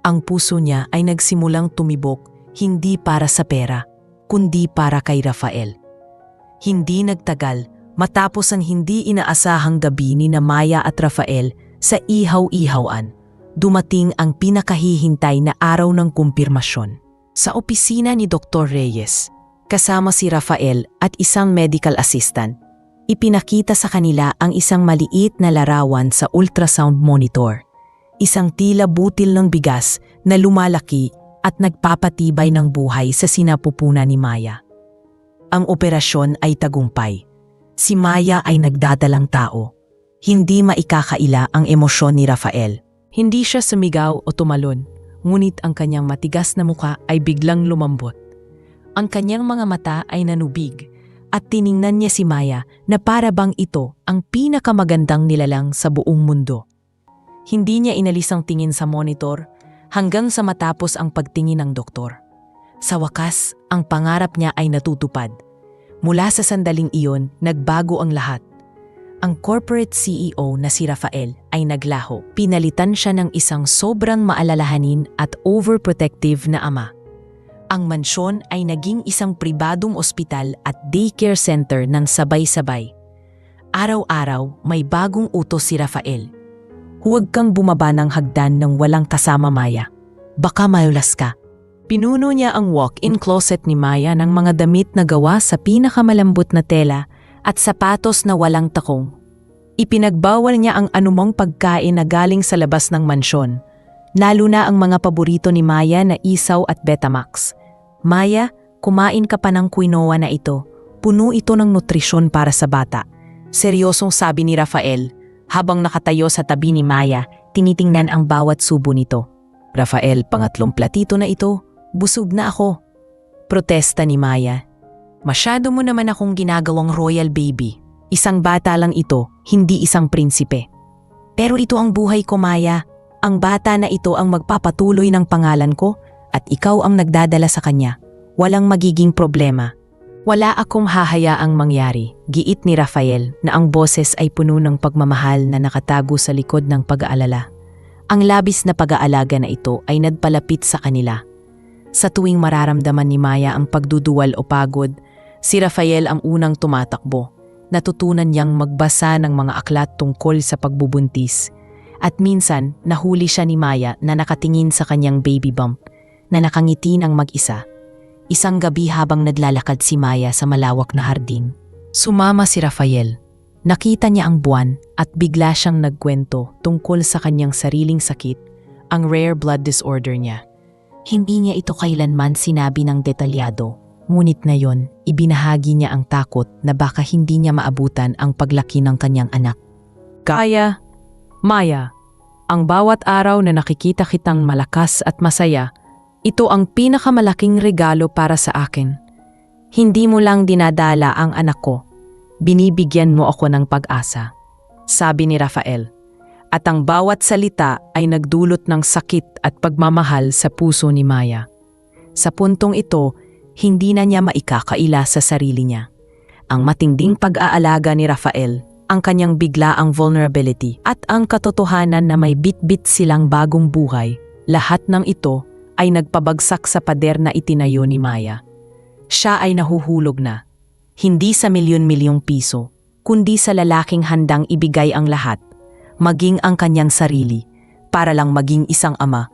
Speaker 1: Ang puso niya ay nagsimulang tumibok hindi para sa pera, kundi para kay Rafael. Hindi nagtagal matapos ang hindi inaasahang gabi ni na Maya at Rafael sa ihaw-ihawan. Dumating ang pinakahihintay na araw ng kumpirmasyon. Sa opisina ni Dr. Reyes, kasama si Rafael at isang medical assistant, ipinakita sa kanila ang isang maliit na larawan sa ultrasound monitor. Isang tila butil ng bigas na lumalaki at nagpapatibay ng buhay sa sinapupunan ni Maya. Ang operasyon ay tagumpay. Si Maya ay nagdadalang tao. Hindi maikakaila ang emosyon ni Rafael. Hindi siya sumigaw o tumalon, ngunit ang kanyang matigas na muka ay biglang lumambot. Ang kanyang mga mata ay nanubig at tiningnan niya si Maya na para bang ito ang pinakamagandang nilalang sa buong mundo. Hindi niya inalis ang tingin sa monitor hanggang sa matapos ang pagtingin ng doktor. Sa wakas, ang pangarap niya ay natutupad. Mula sa sandaling iyon, nagbago ang lahat. Ang corporate CEO na si Rafael ay naglaho. Pinalitan siya ng isang sobrang maalalahanin at overprotective na ama. Ang mansyon ay naging isang pribadong ospital at daycare center ng sabay-sabay. Araw-araw may bagong utos si Rafael. Huwag kang bumaba ng hagdan ng walang kasama, Maya. Baka mayulas ka. Pinuno niya ang walk-in closet ni Maya ng mga damit na gawa sa pinakamalambot na tela at sapatos na walang takong. Ipinagbawal niya ang anumang pagkain na galing sa labas ng mansyon, lalo na ang mga paborito ni Maya na isaw at Betamax. Maya, kumain ka pa ng quinoa na ito. Puno ito ng nutrisyon para sa bata. Seryosong sabi ni Rafael, habang nakatayo sa tabi ni Maya, tinitingnan ang bawat subo nito. Rafael, pangatlong platito na ito. Busog na ako. Protesta ni Maya. Masyado mo naman akong ginagawang royal baby. Isang bata lang ito, hindi isang prinsipe. Pero ito ang buhay ko, Maya. Ang bata na ito ang magpapatuloy ng pangalan ko at ikaw ang nagdadala sa kanya, walang magiging problema. Wala akong hahayaang mangyari, giit ni Rafael na ang boses ay puno ng pagmamahal na nakatago sa likod ng pag-aalala. Ang labis na pag-aalaga na ito ay nagpalapit sa kanila. Sa tuwing mararamdaman ni Maya ang pagduduwal o pagod, si Rafael ang unang tumatakbo. Natutunan niyang magbasa ng mga aklat tungkol sa pagbubuntis. At minsan, nahuli siya ni Maya na nakatingin sa kanyang baby bump, na nakangiti ng mag-isa. Isang gabi habang naglalakad si Maya sa malawak na hardin, sumama si Rafael. Nakita niya ang buwan at bigla siyang nagkwento tungkol sa kanyang sariling sakit, ang rare blood disorder niya. Hindi niya ito kailanman sinabi ng detalyado, ngunit ngayon ibinahagi niya ang takot na baka hindi niya maabutan ang paglaki ng kanyang anak. Kaya, Maya, ang bawat araw na nakikita kitang malakas at masaya, ito ang pinakamalaking regalo para sa akin. Hindi mo lang dinadala ang anak ko, binibigyan mo ako ng pag-asa, sabi ni Rafael. At ang bawat salita ay nagdulot ng sakit at pagmamahal sa puso ni Maya. Sa puntong ito, hindi na niya maikakaila sa sarili niya. Ang matinding pag-aalaga ni Rafael, ang kanyang biglaang vulnerability at ang katotohanan na may bit-bit silang bagong buhay, lahat ng ito ay nagpabagsak sa pader na itinayo ni Maya. Siya ay nahuhulog na. Hindi sa milyon-milyong piso, kundi sa lalaking handang ibigay ang lahat, maging ang kanyang sarili, para lang maging isang ama.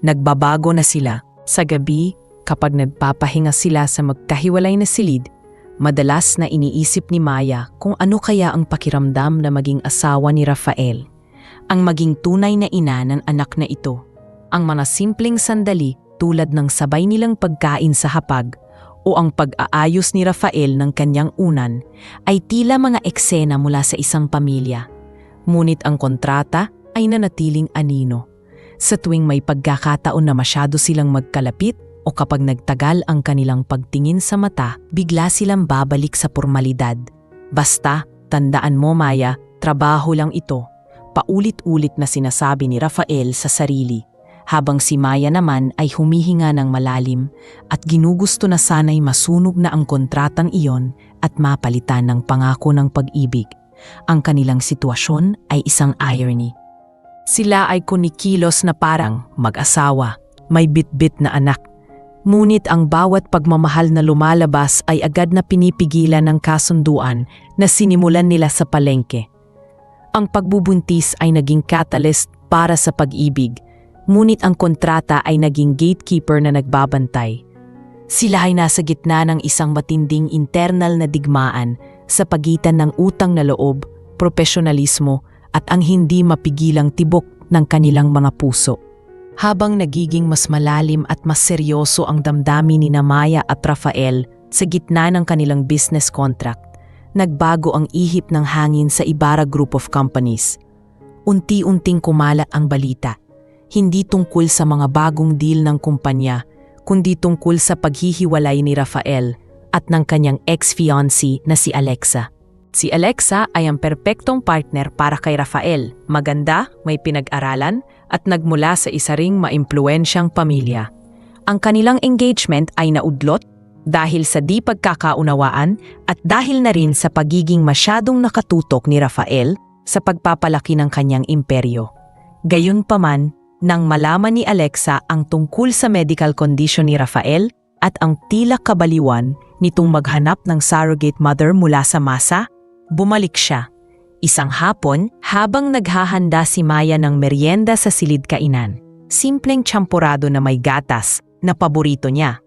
Speaker 1: Nagbabago na sila. Sa gabi, kapag nagpapahinga sila sa magkahiwalay na silid, madalas na iniisip ni Maya kung ano kaya ang pakiramdam na maging asawa ni Rafael. Ang maging tunay na ina ng anak na ito. Ang mga simpleng sandali tulad ng sabay nilang pagkain sa hapag, o ang pag-aayos ni Rafael ng kanyang unan ay tila mga eksena mula sa isang pamilya. Ngunit ang kontrata ay nanatiling anino. Sa tuwing may pagkakataon na masyado silang magkalapit o kapag nagtagal ang kanilang pagtingin sa mata, bigla silang babalik sa pormalidad. Basta, tandaan mo Maya, trabaho lang ito. Paulit-ulit na sinasabi ni Rafael sa sarili. Habang si Maya naman ay humihinga ng malalim at ginugusto na sana'y masunog na ang kontratang iyon at mapalitan ng pangako ng pag-ibig. Ang kanilang sitwasyon ay isang irony. Sila ay kunikilos na parang mag-asawa, may bit-bit na anak. Ngunit ang bawat pagmamahal na lumalabas ay agad na pinipigilan ng kasunduan na sinimulan nila sa palengke. Ang pagbubuntis ay naging catalyst para sa pag-ibig, ngunit ang kontrata ay naging gatekeeper na nagbabantay. Sila ay nasa gitna ng isang matinding internal na digmaan sa pagitan ng utang na loob, profesionalismo at ang hindi mapigilang tibok ng kanilang mga puso. Habang nagiging mas malalim at mas seryoso ang damdamin ni Maya at Rafael sa gitna ng kanilang business contract, nagbago ang ihip ng hangin sa Ibarra Group of Companies. Unti-unting kumalat ang balita. Hindi tungkol sa mga bagong deal ng kumpanya, kundi tungkol sa paghihiwalay ni Rafael at ng kanyang ex-fiancée na si Alexa. Si Alexa ay ang perpektong partner para kay Rafael, maganda, may pinag-aralan at nagmula sa isa ring maimpluwensyang pamilya. Ang kanilang engagement ay naudlot dahil sa di pagkakaunawaan at dahil na rin sa pagiging masyadong nakatutok ni Rafael sa pagpapalaki ng kanyang imperyo. Gayunpaman, nang malaman ni Alexa ang tungkol sa medical condition ni Rafael at ang tila kabaliwan nitong maghanap ng surrogate mother mula sa masa, bumalik siya. Isang hapon, habang naghahanda si Maya ng merienda sa silid kainan, simpleng tsampurado na may gatas na paborito niya.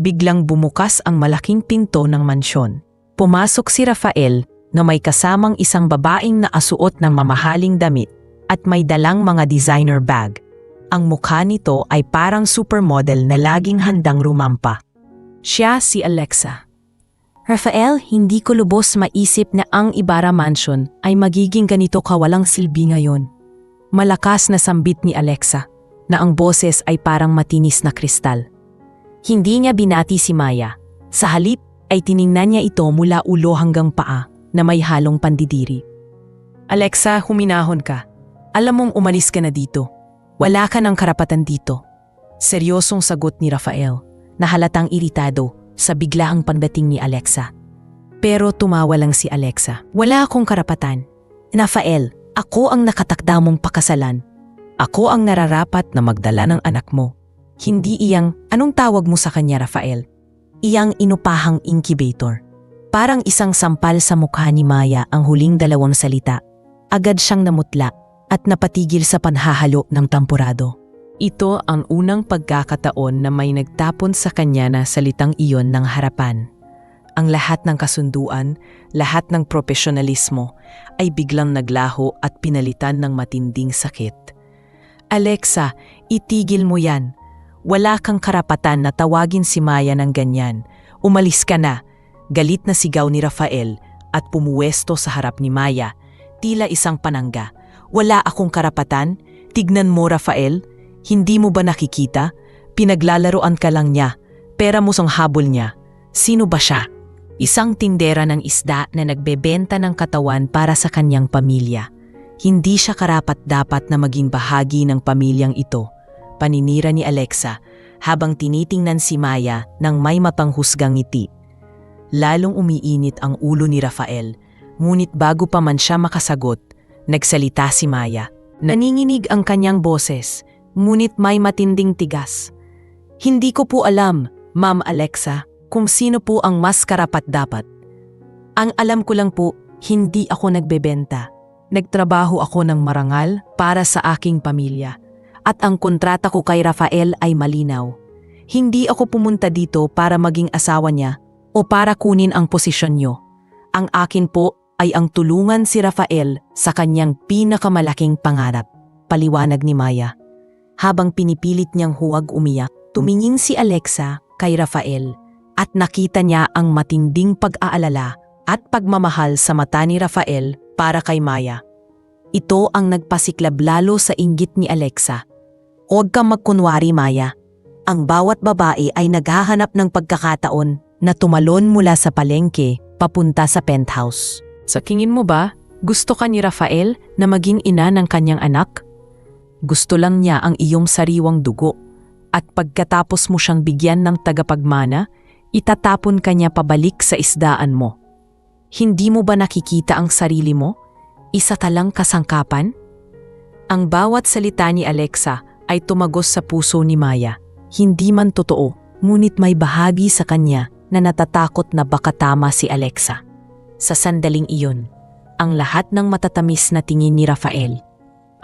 Speaker 1: Biglang bumukas ang malaking pinto ng mansyon. Pumasok si Rafael na may kasamang isang babaeng nakasuot ng mamahaling damit at may dalang mga designer bag. Ang mukha nito ay parang supermodel na laging handang rumampa. Siya si Alexa. Rafael, hindi ko lubos maisip na ang Ibarra Mansion ay magiging ganito kawalang silbi ngayon. Malakas na sambit ni Alexa, na ang boses ay parang matinis na kristal. Hindi niya binati si Maya. Sa halip ay tiningnan niya ito mula ulo hanggang paa na may halong pandidiri. Alexa, huminahon ka. Alam mong umalis ka na dito. Wala ka ng karapatan dito. Seryosong sagot ni Rafael, na halatang iritado sa biglaang pagdating ni Alexa. Pero tumawa lang si Alexa. Wala akong karapatan. Rafael, ako ang nakatakda mong pakasalan. Ako ang nararapat na magdala ng anak mo. Hindi iyang, anong tawag mo sa kanya, Rafael? Iyang inupahang incubator. Parang isang sampal sa mukha ni Maya ang huling dalawang salita. Agad siyang namutla at napatigil sa panhahalo ng tampurado. Ito ang unang pagkakataon na may nagtapon sa kanya na salitang iyon ng harapan. Ang lahat ng kasunduan, lahat ng profesionalismo ay biglang naglaho at pinalitan ng matinding sakit. Alexa, itigil mo yan. Wala kang karapatan na tawagin si Maya ng ganyan. Umalis ka na. Galit na sigaw ni Rafael at pumuwesto sa harap ni Maya. Tila isang panangga. Wala akong karapatan? Tignan mo, Rafael. Hindi mo ba nakikita? Pinaglalaroan ka lang niya. Pera mo sang habol niya. Sino ba siya? Isang tindera ng isda na nagbebenta ng katawan para sa kanyang pamilya. Hindi siya karapat-dapat na maging bahagi ng pamilyang ito. Paninira ni Alexa habang tinitingnan si Maya ng may mapanghusgang ngiti. Lalong umiinit ang ulo ni Rafael, ngunit bago pa man siya makasagot, nagsalita si Maya. Naninginig ang kanyang boses, ngunit may matinding tigas. Hindi ko po alam, Ma'am Alexa, kung sino po ang mas karapat-dapat. Ang alam ko lang po, hindi ako nagbebenta. Nagtrabaho ako ng marangal para sa aking pamilya. At ang kontrata ko kay Rafael ay malinaw. Hindi ako pumunta dito para maging asawa niya o para kunin ang posisyon niyo. Ang akin po ay ang tulungan si Rafael sa kanyang pinakamalaking pangarap, paliwanag ni Maya. Habang pinipilit niyang huwag umiyak, tumingin si Alexa kay Rafael at nakita niya ang matinding pag-aalala at pagmamahal sa mata ni Rafael para kay Maya. Ito ang nagpasiklab lalo sa inggit ni Alexa. Huwag kang magkunwari, Maya. Ang bawat babae ay naghahanap ng pagkakataon na tumalon mula sa palengke papunta sa penthouse. Sa tingin mo ba, gusto ka ni Rafael na maging ina ng kanyang anak? Gusto lang niya ang iyong sariwang dugo at pagkatapos mo siyang bigyan ng tagapagmana, itatapon ka niya pabalik sa isdaan mo. Hindi mo ba nakikita ang sarili mo? Isa talang kasangkapan? Ang bawat salita ni Alexa ay tumagos sa puso ni Maya. Hindi man totoo, ngunit may bahagi sa kanya na natatakot na baka tama si Alexa. Sa sandaling iyon, ang lahat ng matatamis na tingin ni Rafael,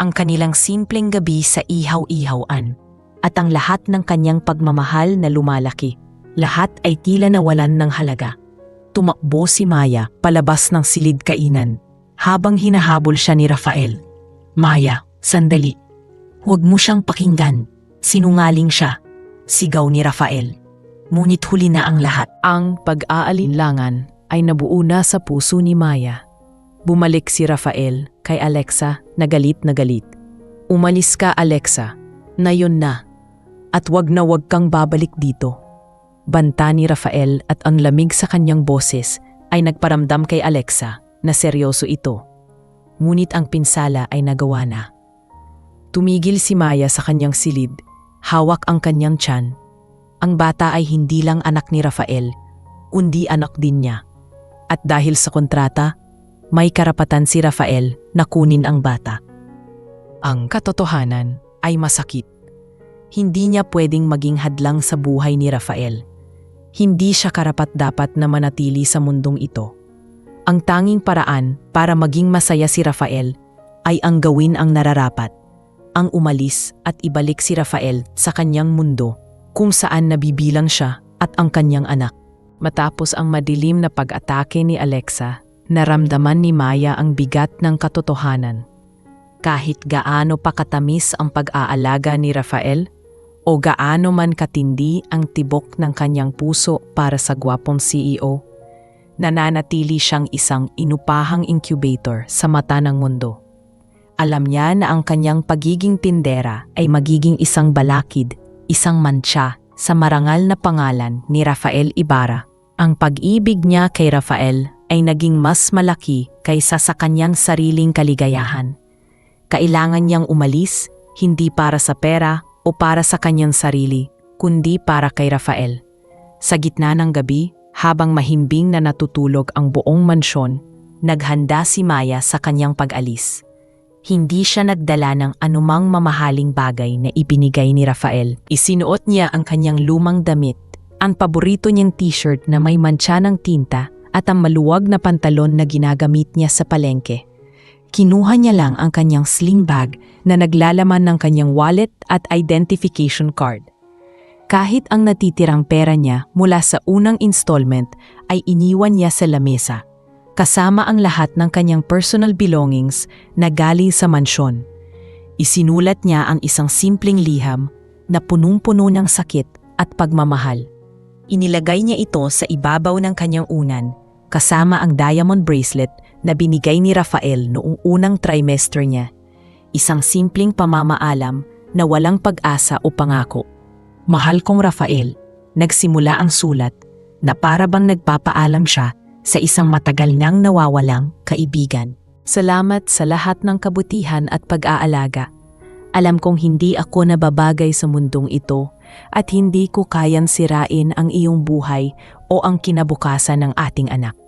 Speaker 1: ang kanilang simpleng gabi sa ihaw-ihawan, at ang lahat ng kanyang pagmamahal na lumalaki, lahat ay tila nawalan ng halaga. Tumakbo si Maya palabas ng silid kainan, habang hinahabol siya ni Rafael. Maya, sandali. Huwag mo siyang pakinggan. Sinungaling siya. Sigaw ni Rafael. Ngunit huli na ang lahat. Ang pag-aalinlangan ay nabuo na sa puso ni Maya. Bumalik si Rafael kay Alexa na galit na galit. Umalis ka, Alexa. Na yun na. At wag kang babalik dito. Banta ni Rafael at ang lamig sa kanyang boses ay nagparamdam kay Alexa na seryoso ito. Ngunit ang pinsala ay nagawa na. Tumigil si Maya sa kanyang silid, hawak ang kanyang tiyan. Ang bata ay hindi lang anak ni Rafael, kundi anak din niya. At dahil sa kontrata, may karapatan si Rafael na kunin ang bata. Ang katotohanan ay masakit. Hindi niya pwedeng maging hadlang sa buhay ni Rafael. Hindi siya karapat-dapat na manatili sa mundong ito. Ang tanging paraan para maging masaya si Rafael ay ang gawin ang nararapat. Ang umalis at ibalik si Rafael sa kanyang mundo kung saan nabibilang siya at ang kanyang anak. Matapos ang madilim na pag-atake ni Alexa, naramdaman ni Maya ang bigat ng katotohanan. Kahit gaano pa katamis ang pag-aalaga ni Rafael o gaano man katindi ang tibok ng kanyang puso para sa gwapong CEO, nananatili siyang isang inupahang incubator sa mata ng mundo. Alam niya na ang kanyang pagiging tindera ay magiging isang balakid, isang mantsa sa marangal na pangalan ni Rafael Ibarra. Ang pag-ibig niya kay Rafael ay naging mas malaki kaysa sa kanyang sariling kaligayahan. Kailangan niyang umalis, hindi para sa pera o para sa kanyang sarili, kundi para kay Rafael. Sa gitna ng gabi, habang mahimbing na natutulog ang buong mansyon, naghanda si Maya sa kanyang pag-alis. Hindi siya nagdala ng anumang mamahaling bagay na ibinigay ni Rafael. Isinuot niya ang kanyang lumang damit, ang paborito niyang t-shirt na may mantsa ng tinta at ang maluwag na pantalon na ginagamit niya sa palengke. Kinuha niya lang ang kanyang sling bag na naglalaman ng kanyang wallet at identification card. Kahit ang natitirang pera niya mula sa unang installment ay iniwan niya sa lamesa, kasama ang lahat ng kanyang personal belongings na galing sa mansyon. Isinulat niya ang isang simpleng liham na punong-puno ng sakit at pagmamahal. Inilagay niya ito sa ibabaw ng kanyang unan, kasama ang diamond bracelet na binigay ni Rafael noong unang trimester niya. Isang simpleng pamamaalam na walang pag-asa o pangako. Mahal kong Rafael, nagsimula ang sulat na para bang nagpapaalam siya sa isang matagal nang nawawalang kaibigan. Salamat sa lahat ng kabutihan at pag-aalaga. Alam kong hindi ako nababagay sa mundong ito at hindi ko kayang sirain ang iyong buhay o ang kinabukasan ng ating anak.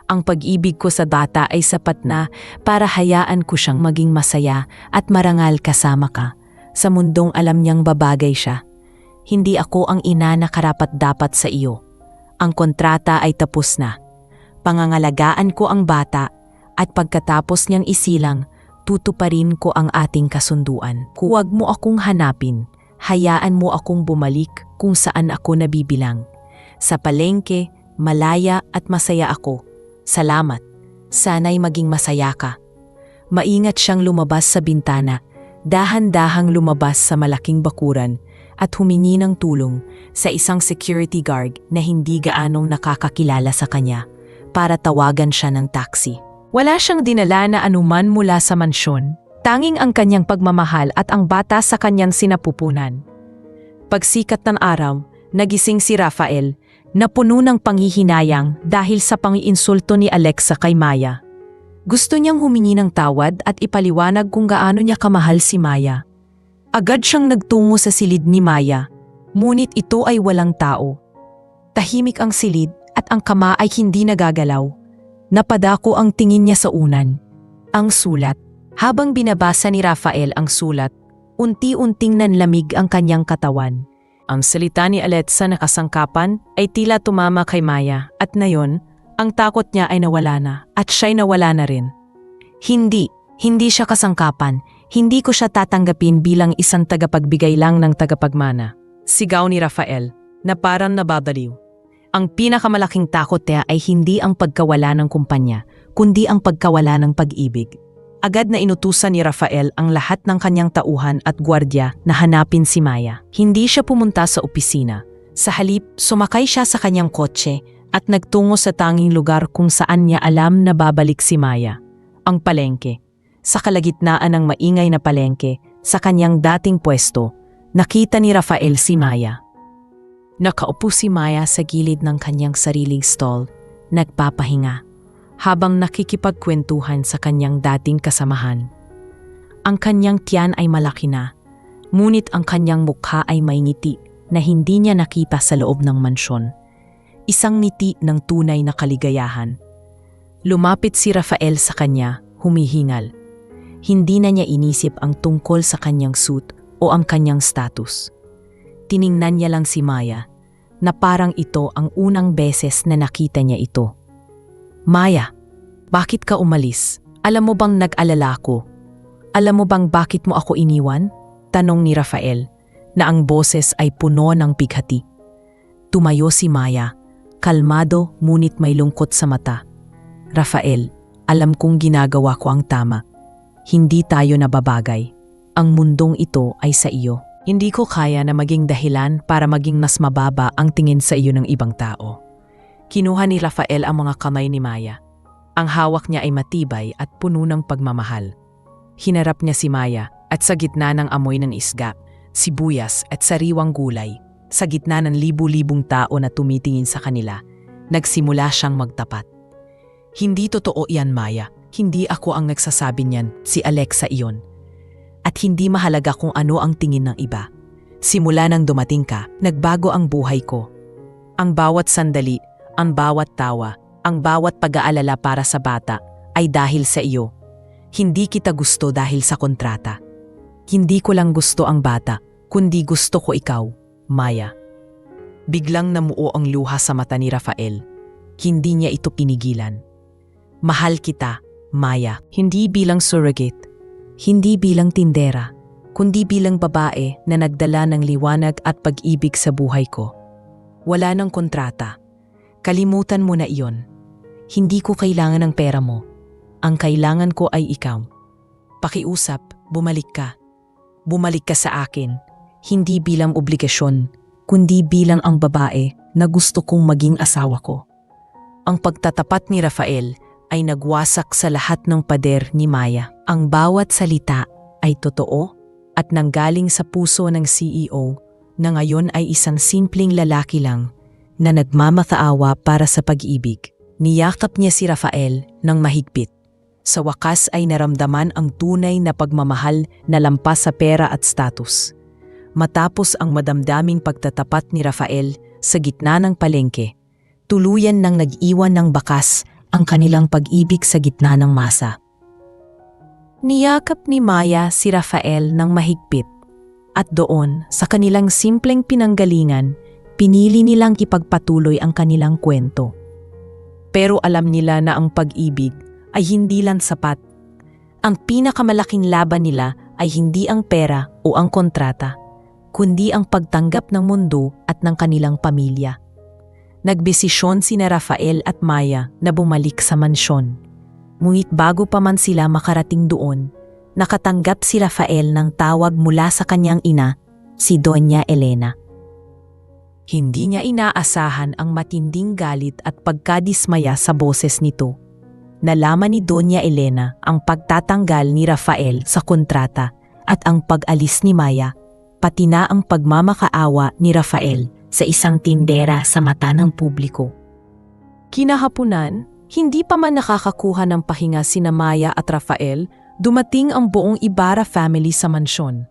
Speaker 1: Ang pag-ibig ko sa bata ay sapat na para hayaan ko siyang maging masaya at marangal kasama ka sa mundong alam niyang babagay siya. Hindi ako ang ina na karapat-dapat sa iyo. Ang kontrata ay tapos na. Pangangalagaan ko ang bata at pagkatapos niyang isilang, tutuparin ko ang ating kasunduan. Huwag mo akong hanapin. Hayaan mo akong bumalik kung saan ako nabibilang. Sa palengke, malaya at masaya ako. Salamat. Sana'y maging masaya ka. Maingat siyang lumabas sa bintana, dahan-dahang lumabas sa malaking bakuran at humingi ng tulong sa isang security guard na hindi gaanong nakakakilala sa kanya para tawagan siya ng taxi. Wala siyang dinala na anuman mula sa mansyon, tanging ang kanyang pagmamahal at ang bata sa kanyang sinapupunan. Pagsikat ng araw, nagising si Rafael na puno ng panghihinayang dahil sa pangiinsulto ni Alexa kay Maya. Gusto niyang humingi ng tawad at ipaliwanag kung gaano niya kamahal si Maya. Agad siyang nagtungo sa silid ni Maya, ngunit ito ay walang tao. Tahimik ang silid at ang kama ay hindi nagagalaw. Napadako ang tingin niya sa unan. Ang sulat. Habang binabasa ni Rafael ang sulat, unti-unting nanlamig ang kanyang katawan. Ang salita ni Alexa na kasangkapan ay tila tumama kay Maya at ngayon, ang takot niya ay nawala na at siya'y nawala na rin. Hindi siya kasangkapan. Hindi ko siya tatanggapin bilang isang tagapagbigay lang ng tagapagmana. Sigaw ni Rafael na parang nababaliw. Ang pinakamalaking takot niya ay hindi ang pagkawala ng kumpanya, kundi ang pagkawala ng pag-ibig. Agad na inutusan ni Rafael ang lahat ng kanyang tauhan at gwardya na hanapin si Maya. Hindi siya pumunta sa opisina. Sa halip, sumakay siya sa kanyang kotse at nagtungo sa tanging lugar kung saan niya alam na babalik si Maya. Ang palengke. Sa kalagitnaan ng maingay na palengke, sa kanyang dating pwesto, nakita ni Rafael si Maya. Nakaupo si Maya sa gilid ng kanyang sariling stall, nagpapahinga, habang nakikipagkwentuhan sa kanyang dating kasamahan. Ang kanyang tiyan ay malaki na, ngunit ang kanyang mukha ay may ngiti na hindi niya nakita sa loob ng mansyon. Isang ngiti ng tunay na kaligayahan. Lumapit si Rafael sa kanya, humihingal. Hindi na niya inisip ang tungkol sa kanyang suit o ang kanyang status. Tiningnan niya lang si Maya, na parang ito ang unang beses na nakita niya ito. Maya, bakit ka umalis? Alam mo bang nag-alala ko? Alam mo bang bakit mo ako iniwan? Tanong ni Rafael, na ang boses ay puno ng bighati. Tumayo si Maya, kalmado ngunit may lungkot sa mata. Rafael, alam kong ginagawa ko ang tama. Hindi tayo nababagay. Ang mundong ito ay sa iyo. Hindi ko kaya na maging dahilan para maging mas mababa ang tingin sa iyo ng ibang tao. Kinuha ni Rafael ang mga kamay ni Maya. Ang hawak niya ay matibay at puno ng pagmamahal. Hinarap niya si Maya at sa gitna ng amoy ng isda, sibuyas at sariwang gulay, sa gitna ng libu-libong tao na tumitingin sa kanila, nagsimula siyang magtapat. Hindi totoo iyan, Maya. Hindi ako ang nagsasabi niyan, si Alexa iyon. At hindi mahalaga kung ano ang tingin ng iba. Simula nang dumating ka, nagbago ang buhay ko. Ang bawat sandali, ang bawat tawa, ang bawat pag-aalala para sa bata ay dahil sa iyo. Hindi kita gusto dahil sa kontrata. Hindi ko lang gusto ang bata, kundi gusto ko ikaw, Maya. Biglang namuo ang luha sa mata ni Rafael. Hindi niya ito pinigilan. Mahal kita, Maya, hindi bilang surrogate, hindi bilang tindera, kundi bilang babae na nagdala ng liwanag at pag-ibig sa buhay ko. Wala nang kontrata. Kalimutan mo na iyon. Hindi ko kailangan ng pera mo. Ang kailangan ko ay ikaw. Pakiusap, bumalik ka. Bumalik ka sa akin, hindi bilang obligasyon, kundi bilang ang babae na gusto kong maging asawa ko. Ang pagtatapat ni Rafael ay nagwasak sa lahat ng pader ni Maya. Ang bawat salita ay totoo at nanggaling sa puso ng CEO na ngayon ay isang simpleng lalaki lang na nagmamakaawa para sa pag-ibig. Niyakap niya si Rafael ng mahigpit. Sa wakas ay naramdaman ang tunay na pagmamahal na lampas sa pera at status. Matapos ang madamdaming pagtatapat ni Rafael sa gitna ng palengke, tuluyan nang nag-iwan ng bakas ang kanilang pag-ibig sa gitna ng masa. Niyakap ni Maya si Rafael ng mahigpit at doon sa kanilang simpleng pinanggalingan, pinili nilang ipagpatuloy ang kanilang kwento. Pero alam nila na ang pag-ibig ay hindi lang sapat. Ang pinakamalaking laban nila ay hindi ang pera o ang kontrata, kundi ang pagtanggap ng mundo at ng kanilang pamilya. Nagbesisyon sina Rafael at Maya na bumalik sa mansyon. Ngunit bago pa man sila makarating doon, nakatanggap si Rafael ng tawag mula sa kanyang ina, si Doña Elena. Hindi niya inaasahan ang matinding galit at pagkadismaya sa boses nito. Nalaman ni Doña Elena ang pagtatanggal ni Rafael sa kontrata at ang pag-alis ni Maya, pati na ang pagmamakaawa ni Rafael sa isang tindera sa mata ng publiko. Kinahapunan, hindi pa man nakakakuha ng pahinga sina Maya at Rafael, dumating ang buong Ibarra family sa mansyon.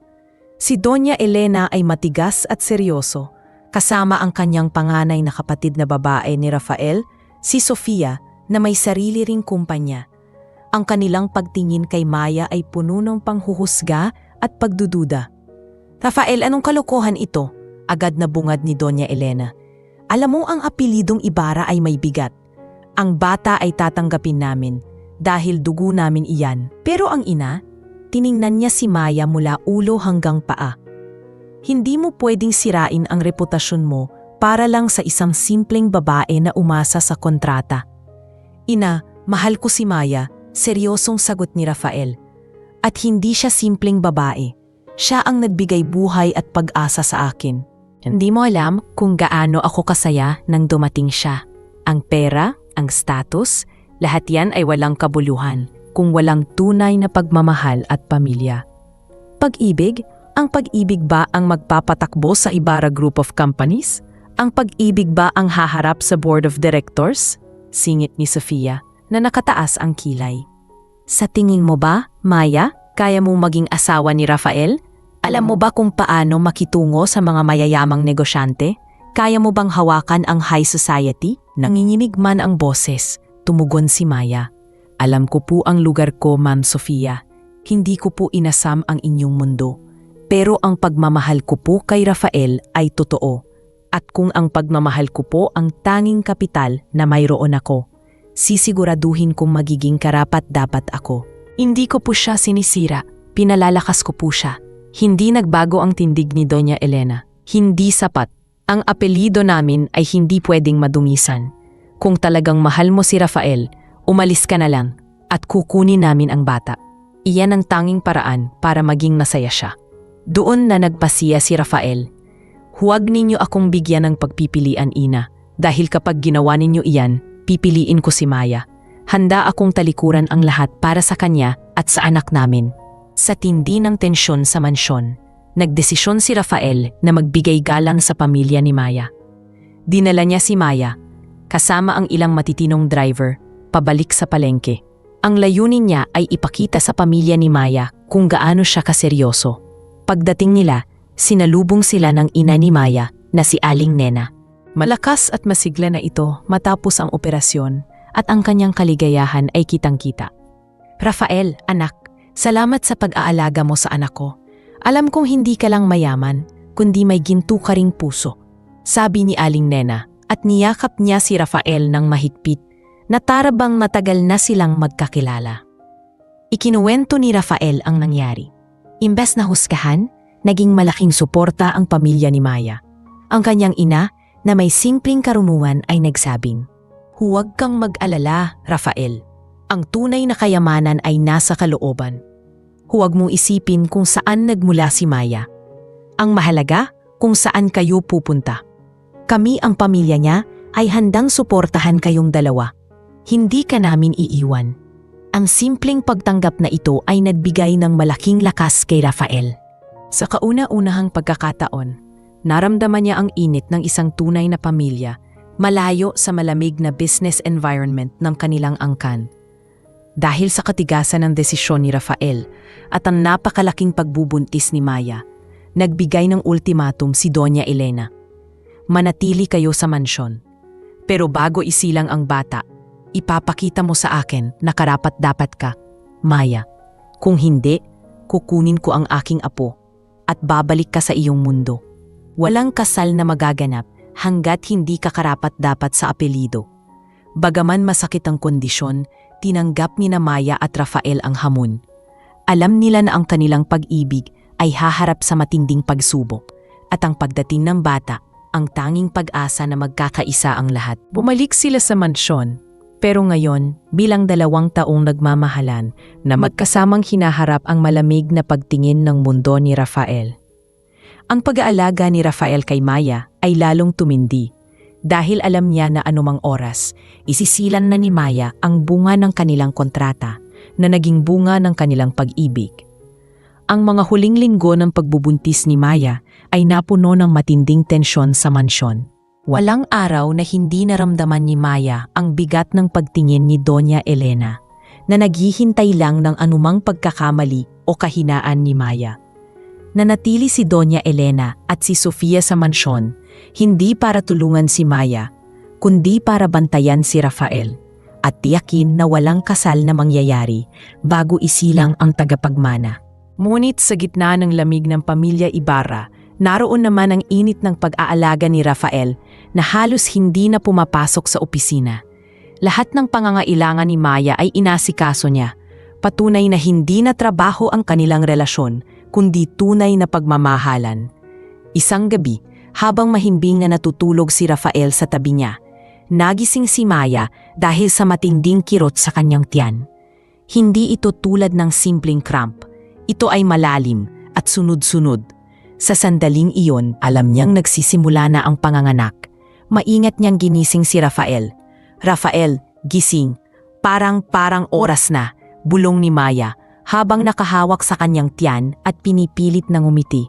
Speaker 1: Si Doña Elena ay matigas at seryoso, kasama ang kanyang panganay na kapatid na babae ni Rafael, si Sofia, na may sarili ring kumpanya. Ang kanilang pagtingin kay Maya ay puno ng panghuhusga at pagdududa. Rafael, anong kalokohan ito? Agad na bungad ni Doña Elena. Alam mo ang apelidong Ibarra ay may bigat. Ang bata ay tatanggapin namin dahil dugo namin iyan. Pero ang ina, tiningnan niya si Maya mula ulo hanggang paa. Hindi mo pwedeng sirain ang reputasyon mo para lang sa isang simpleng babae na umasa sa kontrata. Ina, mahal ko si Maya, seryosong sagot ni Rafael. At hindi siya simpleng babae. Siya ang nagbigay buhay at pag-asa sa akin. Hindi mo alam kung gaano ako kasaya nang dumating siya. Ang pera, ang status, lahat yan ay walang kabuluhan kung walang tunay na pagmamahal at pamilya. Pag-ibig? Ang pag-ibig ba ang magpapatakbo sa Ibarra Group of Companies? Ang pag-ibig ba ang haharap sa Board of Directors? Singit ni Sofia na nakataas ang kilay. Sa tingin mo ba, Maya, kaya mo maging asawa ni Rafael? Alam mo ba kung paano makitungo sa mga mayayamang negosyante? Kaya mo bang hawakan ang high society? Nanginginig man ang boses, tumugon si Maya. Alam ko po ang lugar ko, Ma'am Sofia. Hindi ko po inasam ang inyong mundo. Pero ang pagmamahal ko po kay Rafael ay totoo. At kung ang pagmamahal ko po ang tanging kapital na mayroon ako, sisiguraduhin kong magiging karapat-dapat ako. Hindi ko po siya sinisira, pinalalakas ko po siya. Hindi nagbago ang tindig ni Doña Elena. Hindi sapat. Ang apelyido namin ay hindi pwedeng madumisan. Kung talagang mahal mo si Rafael, umalis ka na lang at kukunin namin ang bata. Iyan ang tanging paraan para maging masaya siya. Doon na nagpasiya si Rafael. Huwag ninyo akong bigyan ng pagpipilian, ina, dahil kapag ginawa ninyo iyan, pipiliin ko si Maya. Handa akong talikuran ang lahat para sa kanya at sa anak namin. Sa tindi ng tensyon sa mansyon, nagdesisyon si Rafael na magbigay galang sa pamilya ni Maya. Dinala niya si Maya, kasama ang ilang matitinong driver, pabalik sa palengke. Ang layunin niya ay ipakita sa pamilya ni Maya kung gaano siya kaseryoso. Pagdating nila, Sinalubong sila ng ina ni Maya na si Aling Nena. Malakas at masigla na ito matapos ang operasyon at ang kanyang kaligayahan ay kitang-kita. Rafael, anak, salamat sa pag-aalaga mo sa anak ko. Alam kong hindi ka lang mayaman, kundi may ginto ka ring puso. Sabi ni Aling Nena at niyakap niya si Rafael ng mahigpit na tara bang matagal na silang magkakilala. Ikinuwento ni Rafael ang nangyari. Imbes na husgahan, naging malaking suporta ang pamilya ni Maya. Ang kanyang ina na may simpleng karunungan ay nagsabing, "Huwag kang mag-alala, Rafael. Ang tunay na kayamanan ay nasa kalooban. Huwag mong isipin kung saan nagmula si Maya. Ang mahalaga kung saan kayo pupunta. Kami ang pamilya niya ay handang suportahan kayong dalawa. Hindi ka namin iiwan." Ang simpleng pagtanggap na ito ay nagbigay ng malaking lakas kay Rafael. Sa kauna-unahang pagkakataon, naramdaman niya ang init ng isang tunay na pamilya, malayo sa malamig na business environment ng kanilang angkan. Dahil sa katigasan ng desisyon ni Rafael at ang napakalaking pagbubuntis ni Maya, nagbigay ng ultimatum si Doña Elena. Manatili kayo sa mansyon. Pero bago isilang ang bata, ipapakita mo sa akin na karapat-dapat ka, Maya. Kung hindi, kukunin ko ang aking apo at babalik ka sa iyong mundo. Walang kasal na magaganap hanggat hindi ka karapat-dapat sa apelido. Bagaman masakit ang kondisyon, tinanggap ni na Maya at Rafael ang hamon. Alam nila na ang kanilang pag-ibig ay haharap sa matinding pagsubok at ang pagdating ng bata, ang tanging pag-asa na magkakaisa ang lahat. Bumalik sila sa mansyon, pero ngayon bilang 2 taong nagmamahalan na magkasamang hinaharap ang malamig na pagtingin ng mundo ni Rafael. Ang pag-aalaga ni Rafael kay Maya ay lalong tumindi dahil alam niya na anumang oras, isisilan na ni Maya ang bunga ng kanilang kontrata na naging bunga ng kanilang pag-ibig. Ang mga huling linggo ng pagbubuntis ni Maya ay napuno ng matinding tensyon sa mansyon. Walang araw na hindi naramdaman ni Maya ang bigat ng pagtingin ni Doña Elena na naghihintay lang ng anumang pagkakamali o kahinaan ni Maya. Nanatili si Doña Elena at si Sofia sa mansyon, hindi para tulungan si Maya, kundi para bantayan si Rafael at tiyakin na walang kasal na mangyayari bago isilang ang tagapagmana. Ngunit sa gitna ng lamig ng pamilya Ibarra, naroon naman ang init ng pag-aalaga ni Rafael na halos hindi na pumapasok sa opisina. Lahat ng pangangailangan ni Maya ay inasikaso niya, patunay na hindi na trabaho ang kanilang relasyon, kundi tunay na pagmamahalan. Isang gabi, habang mahimbing na natutulog si Rafael sa tabi niya, nagising si Maya dahil sa matinding kirot sa kanyang tiyan. Hindi ito tulad ng simpleng cramp. Ito ay malalim at sunod-sunod. Sa sandaling iyon, alam niyang nagsisimula na ang panganganak. Maingat niyang ginising si Rafael. "Rafael, gising. Parang oras na," bulong ni Maya habang nakahawak sa kanyang tiyan at pinipilit na ngumiti.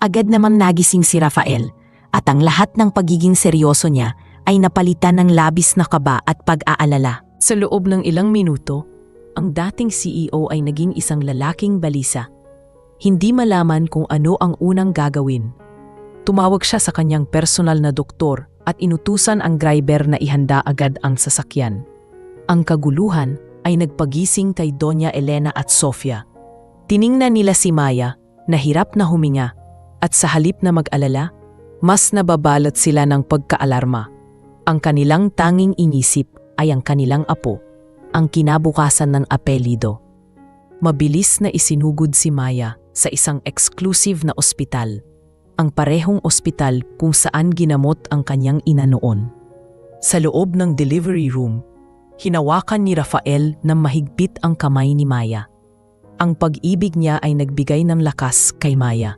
Speaker 1: Agad namang nagising si Rafael at ang lahat ng pagiging seryoso niya ay napalitan ng labis na kaba at pag-aalala. Sa loob ng ilang minuto, ang dating CEO ay naging isang lalaking balisa. Hindi malaman kung ano ang unang gagawin. Tumawag siya sa kanyang personal na doktor at inutusan ang driver na ihanda agad ang sasakyan. Ang kaguluhan ay nagpagising kay Doña Elena at Sofia. Tiningnan nila si Maya na hirap na huminga at sa halip na mag-alala, mas nababalot sila ng pagkaalarma. Ang kanilang tanging inisip ay ang kanilang apo, ang kinabukasan ng apelido. Mabilis na isinugod si Maya sa isang exclusive na ospital, ang parehong ospital kung saan ginamot ang kanyang ina noon. Sa loob ng delivery room, hinawakan ni Rafael na mahigpit ang kamay ni Maya. Ang pag-ibig niya ay nagbigay ng lakas kay Maya.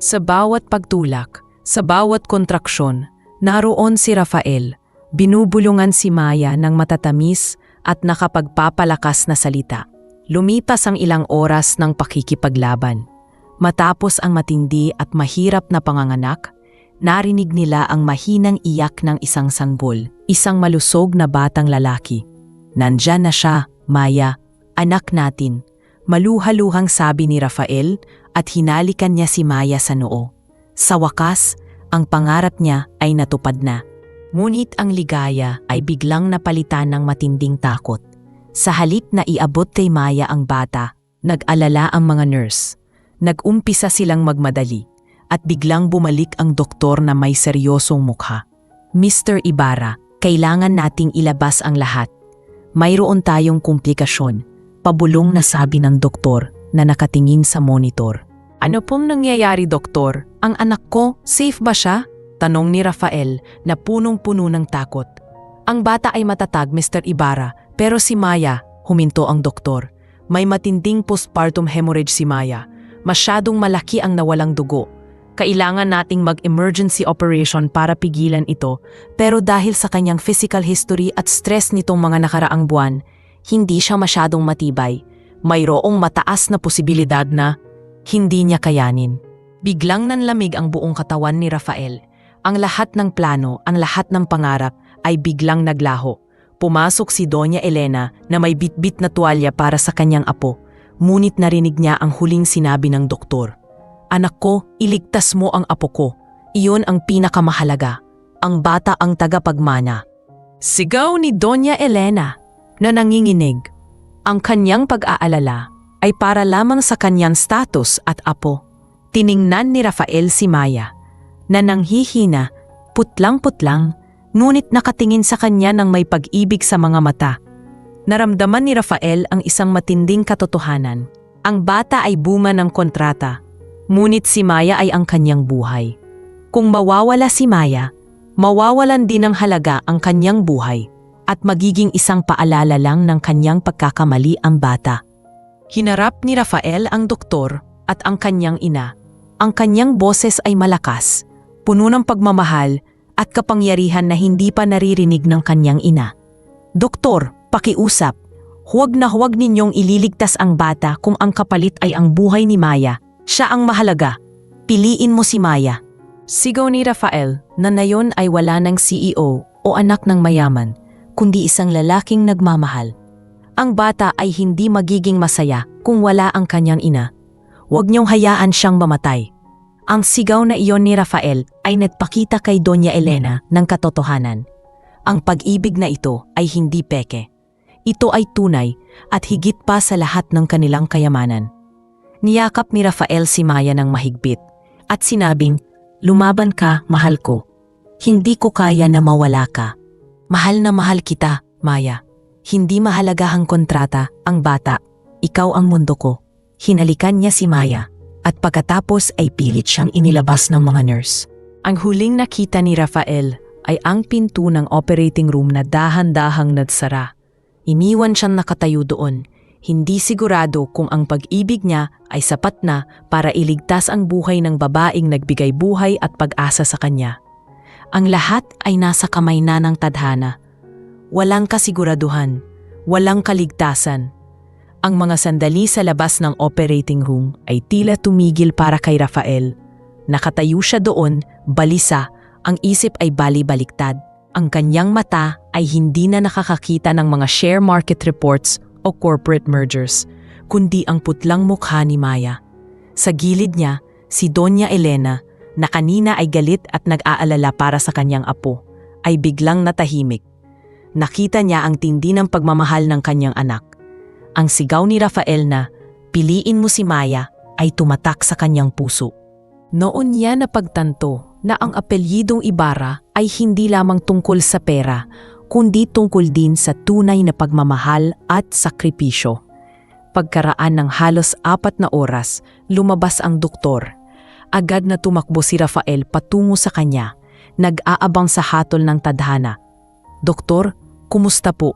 Speaker 1: Sa bawat pagtulak, sa bawat kontraksyon, naroon si Rafael. Binubulungan si Maya ng matatamis at nakapagpapalakas na salita. Lumipas ang ilang oras ng pakikipaglaban. Matapos ang matindi at mahirap na panganganak, narinig nila ang mahinang iyak ng isang sanggol, isang malusog na batang lalaki. "Nandyan na siya, Maya, anak natin," maluhaluhang sabi ni Rafael at hinalikan niya si Maya sa noo. Sa wakas, ang pangarap niya ay natupad na. Ngunit ang ligaya ay biglang napalitan ng matinding takot. Sa halip na iabot kay Maya ang bata, nag-alala ang mga nurse. Nag-umpisa silang magmadali at biglang bumalik ang doktor na may seryosong mukha. Mr. Ibarra, kailangan nating ilabas ang lahat. Mayroon tayong komplikasyon, pabulong na sabi ng doktor na nakatingin sa monitor. Ano pong nangyayari, doktor? Ang anak ko, safe ba siya? Tanong ni Rafael na punong-puno ng takot. Ang bata ay matatag, Mr. Ibarra, pero si Maya, huminto ang doktor. May matinding postpartum hemorrhage si Maya. Masyadong malaki ang nawalang dugo. Kailangan nating mag-emergency operation para pigilan ito, pero dahil sa kanyang physical history at stress nitong mga nakaraang buwan, hindi siya masyadong matibay. Mayroong mataas na posibilidad na hindi niya kayanin. Biglang nanlamig ang buong katawan ni Rafael. Ang lahat ng plano, ang lahat ng pangarap ay biglang naglaho. Pumasok si Doña Elena na may bitbit na tuwalya para sa kanyang apo. Ngunit narinig niya ang huling sinabi ng doktor. Anak ko, iligtas mo ang apo ko. Iyon ang pinakamahalaga. Ang bata ang tagapagmana. Sigaw ni Doña Elena na nanginginig. Ang kanyang pag-aalala ay para lamang sa kanyang status at apo. Tiningnan ni Rafael si Maya na nanghihina, putlang-putlang, ngunit nakatingin sa kanya ng may pag-ibig sa mga mata. Naramdaman ni Rafael ang isang matinding katotohanan. Ang bata ay bunga ng kontrata, ngunit si Maya ay ang kanyang buhay. Kung mawawala si Maya, mawawalan din ng halaga ang kanyang buhay at magiging isang paalala lang ng kanyang pagkakamali ang bata. Hinarap ni Rafael ang doktor at ang kanyang ina. Ang kanyang boses ay malakas, puno ng pagmamahal at kapangyarihan na hindi pa naririnig ng kanyang ina. Doktor, pakiusap. Huwag na huwag ninyong ililigtas ang bata kung ang kapalit ay ang buhay ni Maya. Siya ang mahalaga. Piliin mo si Maya. Sigaw ni Rafael na nayon ay wala ng CEO o anak ng mayaman, kundi isang lalaking nagmamahal. Ang bata ay hindi magiging masaya kung wala ang kanyang ina. Huwag niyong hayaan siyang mamatay. Ang sigaw na iyon ni Rafael ay nagpakita kay Doña Elena ng katotohanan. Ang pag-ibig na ito ay hindi peke. Ito ay tunay at higit pa sa lahat ng kanilang kayamanan. Niyakap ni Rafael si Maya ng mahigpit at sinabing, "Lumaban ka, mahal ko. Hindi ko kaya na mawala ka. Mahal na mahal kita, Maya. Hindi mahalaga ang kontrata, ang bata. Ikaw ang mundo ko." Hinalikan niya si Maya at pagkatapos ay pilit siyang inilabas ng mga nurse. Ang huling nakita ni Rafael ay ang pinto ng operating room na dahan-dahang nagsara. Iniwan siyang nakatayo doon, hindi sigurado kung ang pag-ibig niya ay sapat na para iligtas ang buhay ng babaeng nagbigay buhay at pag-asa sa kanya. Ang lahat ay nasa kamay na ng tadhana. Walang kasiguraduhan, walang kaligtasan. Ang mga sandali sa labas ng operating room ay tila tumigil para kay Rafael. Nakatayo siya doon, balisa, ang isip ay bali-baliktad. Ang kanyang mata ay hindi na nakakakita ng mga share market reports o corporate mergers, kundi ang putlang mukha ni Maya. Sa gilid niya, si Doña Elena, na kanina ay galit at nag-aalala para sa kanyang apo, ay biglang natahimik. Nakita niya ang tindi ng pagmamahal ng kanyang anak. Ang sigaw ni Rafael na, "Piliin mo si Maya," ay tumatak sa kanyang puso. Noon niya napagtanto na ang apelyidong Ibarra ay hindi lamang tungkol sa pera, kundi tungkol din sa tunay na pagmamahal at sakripisyo. Pagkaraan ng halos 4 na oras, lumabas ang doktor. Agad na tumakbo si Rafael patungo sa kanya, nag-aabang sa hatol ng tadhana. "Doktor, kumusta po?"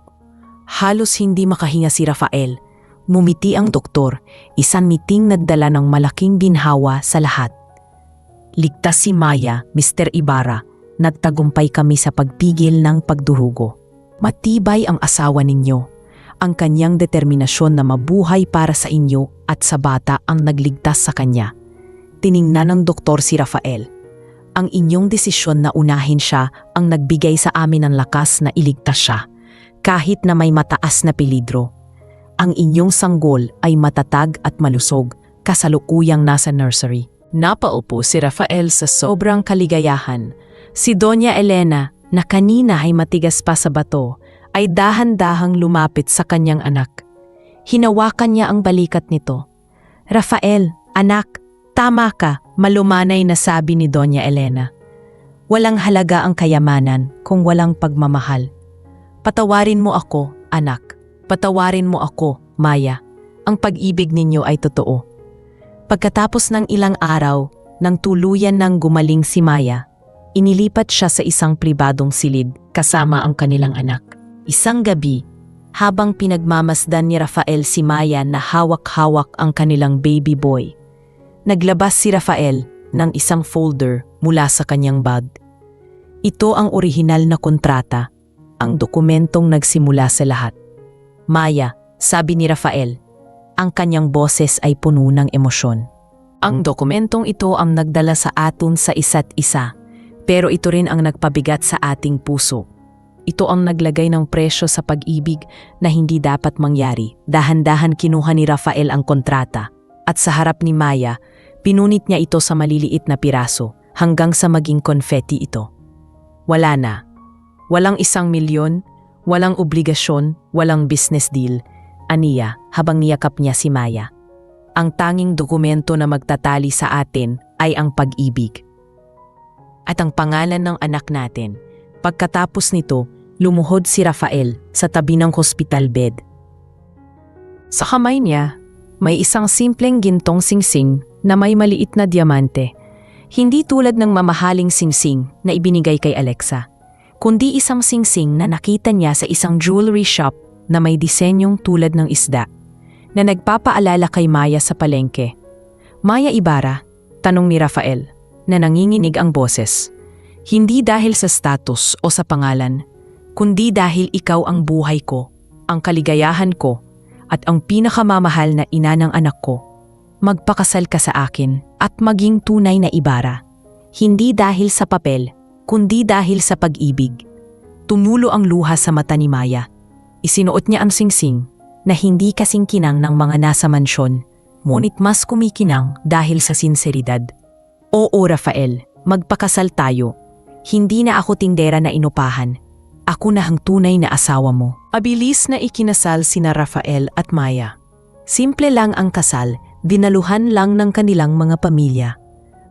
Speaker 1: Halos hindi makahinga si Rafael. Mumiti ang doktor, isang miting nagdala ng malaking ginhawa sa lahat. "Ligtas si Maya, Mr. Ibarra. Nagtagumpay kami sa pagpigil ng pagdurugo. Matibay ang asawa ninyo. Ang kanyang determinasyon na mabuhay para sa inyo at sa bata ang nagligtas sa kanya." Tiningnan ng doktor si Rafael. "Ang inyong desisyon na unahin siya ang nagbigay sa amin ng lakas na iligtas siya, kahit na may mataas na peligro. Ang inyong sanggol ay matatag at malusog, kasalukuyang nasa nursery. Napaupo si Rafael sa sobrang kaligayahan. Si Doña Elena, na kanina ay matigas pa sa bato, ay dahan-dahang lumapit sa kanyang anak. Hinawakan niya ang balikat nito. "Rafael, anak, tama ka," malumanay na sabi ni Doña Elena. "Walang halaga ang kayamanan kung walang pagmamahal. Patawarin mo ako, anak. Patawarin mo ako, Maya. Ang pag-ibig ninyo ay totoo." Pagkatapos ng ilang araw, nang tuluyan nang gumaling si Maya, inilipat siya sa isang pribadong silid kasama ang kanilang anak. Isang gabi, habang pinagmamasdan ni Rafael si Maya na hawak-hawak ang kanilang baby boy, naglabas si Rafael ng isang folder mula sa kanyang bag. Ito ang orihinal na kontrata, ang dokumentong nagsimula sa lahat. "Maya," sabi ni Rafael, ang kanyang boses ay puno ng emosyon. "Ang dokumentong ito ang nagdala sa atin sa isa't isa, pero ito rin ang nagpabigat sa ating puso. Ito ang naglagay ng presyo sa pag-ibig na hindi dapat mangyari." Dahan-dahan kinuha ni Rafael ang kontrata at sa harap ni Maya, pinunit niya ito sa maliliit na piraso hanggang sa maging confetti ito. Wala na. Walang 1,000,000, walang obligasyon, walang business deal, aniya habang niyakap niya si Maya. "Ang tanging dokumento na magtatali sa atin ay ang pag-ibig. At ang pangalan ng anak natin." Pagkatapos nito, lumuhod si Rafael sa tabi ng hospital bed. Sa kamay niya, may isang simpleng gintong singsing na may maliit na diamante. Hindi tulad ng mamahaling singsing na ibinigay kay Alexa, kundi isang singsing na nakita niya sa isang jewelry shop na may disenyong tulad ng isda, na nagpapaalala kay Maya sa palengke. "Maya Ibarra?" tanong ni Rafael, na nanginginig ang boses. "Hindi dahil sa status o sa pangalan, kundi dahil ikaw ang buhay ko, ang kaligayahan ko, at ang pinakamamahal na ina ng anak ko. Magpakasal ka sa akin at maging tunay na Ibarra. Hindi dahil sa papel, kundi dahil sa pag-ibig." Tumulo ang luha sa mata ni Maya. Isinuot niya ang singsing na hindi kasing kinang ng mga nasa mansyon, ngunit mas kumikinang dahil sa sinseridad. "Oo, Rafael, magpakasal tayo. Hindi na ako tindera na inupahan. Ako na ang tunay na asawa mo." Abilis na ikinasal sina Rafael at Maya. Simple lang ang kasal, dinaluhan lang ng kanilang mga pamilya.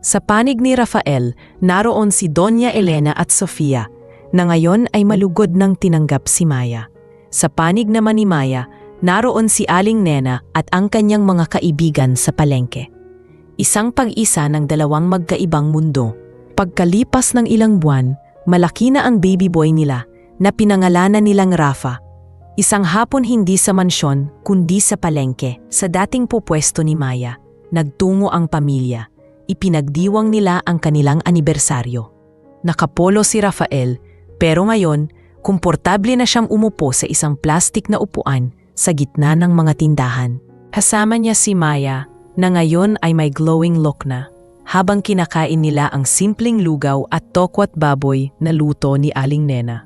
Speaker 1: Sa panig ni Rafael, naroon si Doña Elena at Sofia, na ngayon ay malugod nang tinanggap si Maya. Sa panig naman ni Maya, naroon si Aling Nena at ang kanyang mga kaibigan sa palengke. Isang pag-isa ng dalawang magkaibang mundo. Pagkalipas ng ilang buwan, malaki na ang baby boy nila na pinangalanan nilang Rafa. Isang hapon hindi sa mansyon kundi sa palengke, sa dating pupwesto ni Maya, nagtungo ang pamilya. Ipinagdiwang nila ang kanilang anibersaryo. Nakapolo si Rafael, pero ngayon, komportable na siyang umupo sa isang plastik na upuan sa gitna ng mga tindahan. Kasama niya si Maya, na ngayon ay may glowing look na, habang kinakain nila ang simpleng lugaw at tokwat baboy na luto ni Aling Nena.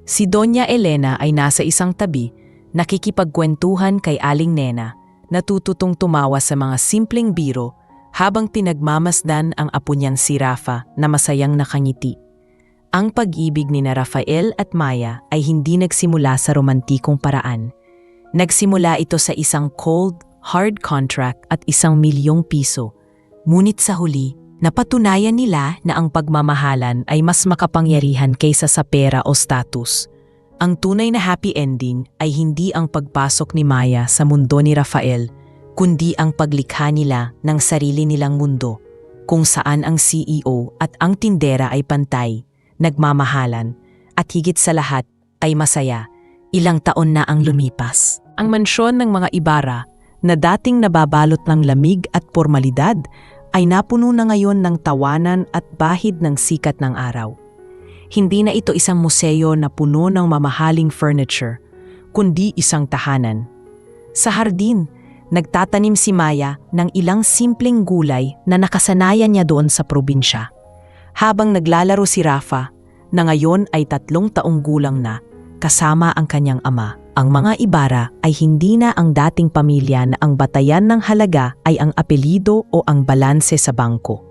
Speaker 1: Si Doña Elena ay nasa isang tabi, nakikipagkwentuhan kay Aling Nena, natututong tumawa sa mga simpleng biro habang pinagmamasdan ang apo niyang si Rafa na masayang nakangiti. Ang pag-ibig ni na Rafael at Maya ay hindi nagsimula sa romantikong paraan. Nagsimula ito sa isang cold, hard contract at 1,000,000 piso. Ngunit sa huli, napatunayan nila na ang pagmamahalan ay mas makapangyarihan kaysa sa pera o status. Ang tunay na happy ending ay hindi ang pagpasok ni Maya sa mundo ni Rafael, kundi ang paglikha nila ng sarili nilang mundo, kung saan ang CEO at ang tindera ay pantay, nagmamahalan, at higit sa lahat ay masaya. Ilang taon na ang lumipas. Ang mansyon ng mga Ibarra, na dating nababalot ng lamig at pormalidad, ay napuno na ngayon ng tawanan at bahid ng sikat ng araw. Hindi na ito isang museo na puno ng mamahaling furniture, kundi isang tahanan. Sa hardin, nagtatanim si Maya ng ilang simpleng gulay na nakasanayan niya doon sa probinsya. Habang naglalaro si Rafa, na ngayon ay 3 taong gulang na, kasama ang kanyang ama. Ang mga Ibarra ay hindi na ang dating pamilya na ang batayan ng halaga ay ang apelido o ang balanse sa bangko.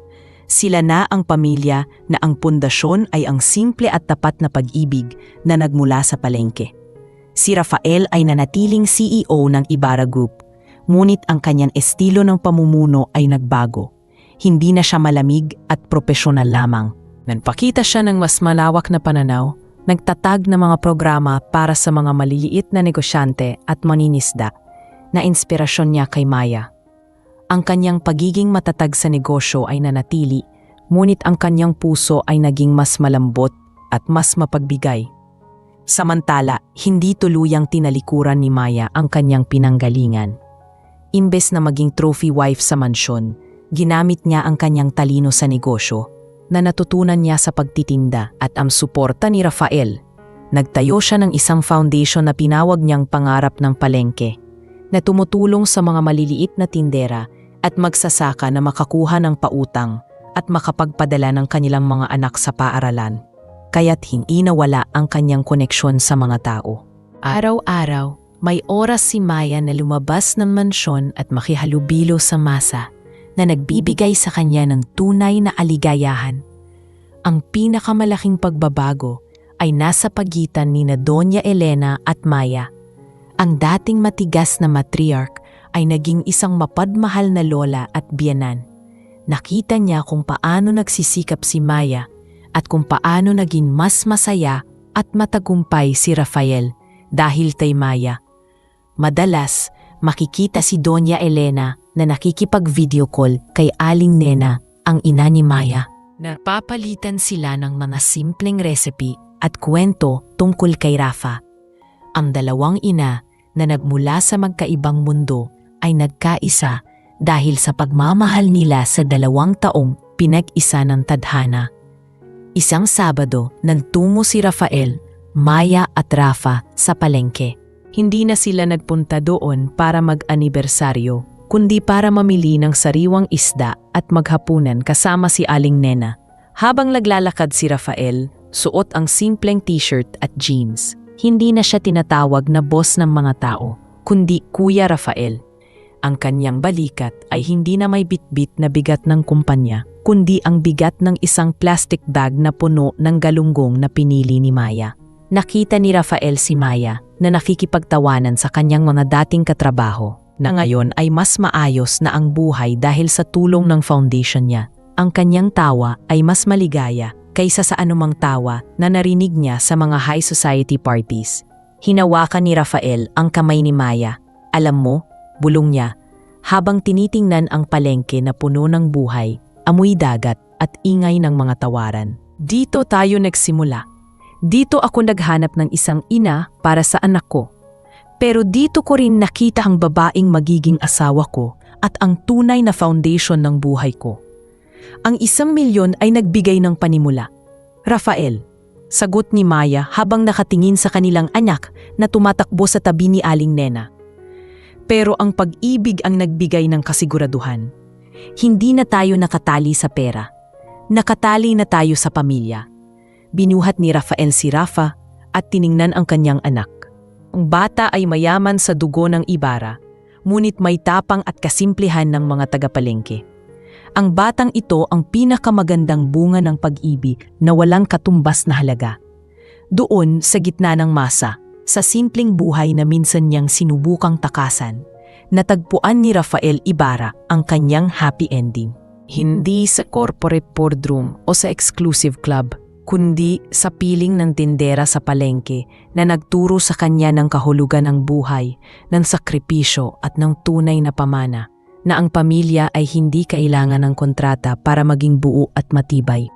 Speaker 1: Sila na ang pamilya na ang pundasyon ay ang simple at tapat na pag-ibig na nagmula sa palengke. Si Rafael ay nanatiling CEO ng Ibarra Group, ngunit ang kanyang estilo ng pamumuno ay nagbago. Hindi na siya malamig at propesyonal lamang. Nagpakita siya ng mas malawak na pananaw, nagtatag ng mga programa para sa mga maliliit na negosyante at maninisda na inspirasyon niya kay Maya. Ang kanyang pagiging matatag sa negosyo ay nanatili, ngunit ang kanyang puso ay naging mas malambot at mas mapagbigay. Samantala, hindi tuluyang tinalikuran ni Maya ang kanyang pinanggalingan. Imbes na maging trophy wife sa mansyon, ginamit niya ang kanyang talino sa negosyo na natutunan niya sa pagtitinda at ang suporta ni Rafael. Nagtayo siya ng isang foundation na pinawag niyang Pangarap ng Palengke, na tumutulong sa mga maliliit na tindera at magsasaka na makakuha ng pautang at makapagpadala ng kanilang mga anak sa paaralan. Kaya't hindi nawala ang kanyang koneksyon sa mga tao. Araw-araw, may oras si Maya na lumabas ng mansyon at makihalubilo sa masa na nagbibigay sa kanya ng tunay na aligayahan. Ang pinakamalaking pagbabago ay nasa pagitan ni Doña Elena at Maya. Ang dating matigas na matriarch ay naging isang mapadmahal na lola at biyanan. Nakita niya kung paano nagsisikap si Maya at kung paano naging mas masaya at matagumpay si Rafael dahil kay Maya. Madalas, makikita si Doña Elena na nakikipag-video call kay Aling Nena, ang ina ni Maya. Napapalitan sila ng mga simpleng recipe at kwento tungkol kay Rafa. Ang dalawang ina na nagmula sa magkaibang mundo ay nagkaisa dahil sa pagmamahal nila sa 2 taong pinag-isa ng tadhana. Isang Sabado, nagtungo si Rafael, Maya at Rafa sa palengke. Hindi na sila nagpunta doon para mag-anibersaryo, kundi para mamili ng sariwang isda at maghapunan kasama si Aling Nena. Habang naglalakad si Rafael, suot ang simpleng t-shirt at jeans. Hindi na siya tinatawag na boss ng mga tao, kundi Kuya Rafael. Ang kanyang balikat ay hindi na may bitbit na bigat ng kumpanya, kundi ang bigat ng isang plastic bag na puno ng galunggong na pinili ni Maya. Nakita ni Rafael si Maya na nakikipagtawanan sa kanyang mga dating katrabaho, na ngayon ay mas maayos na ang buhay dahil sa tulong ng foundation niya. Ang kanyang tawa ay mas maligaya kaysa sa anumang tawa na narinig niya sa mga high society parties. Hinawakan ni Rafael ang kamay ni Maya. Alam mo, bulong niya, habang tinitingnan ang palengke na puno ng buhay, amoy dagat at ingay ng mga tawaran. Dito tayo nagsimula. Dito ako naghanap ng isang ina para sa anak ko. Pero dito ko rin nakita ang babaeng magiging asawa ko at ang tunay na foundation ng buhay ko. Ang 1 milyon ay nagbigay ng panimula. Rafael, sagot ni Maya habang nakatingin sa kanilang anak na tumatakbo sa tabi ni Aling Nena. Pero ang pag-ibig ang nagbigay ng kasiguraduhan. Hindi na tayo nakatali sa pera. Nakatali na tayo sa pamilya. Binuhat ni Rafael si Rafa at tiningnan ang kanyang anak. Ang bata ay mayaman sa dugo ng Ibarra, ngunit may tapang at kasimplihan ng mga tagapalengke. Ang batang ito ang pinakamagandang bunga ng pag-ibig na walang katumbas na halaga. Doon sa gitna ng masa, sa simpleng buhay na minsan niyang sinubukang takasan, natagpuan ni Rafael Ibarra ang kanyang happy ending. Hindi sa corporate boardroom o sa exclusive club, kundi sa piling ng tindera sa palengke na nagturo sa kanya ng kahulugan ng buhay, ng sakripisyo at ng tunay na pamana, na ang pamilya ay hindi kailangan ng kontrata para maging buo at matibay.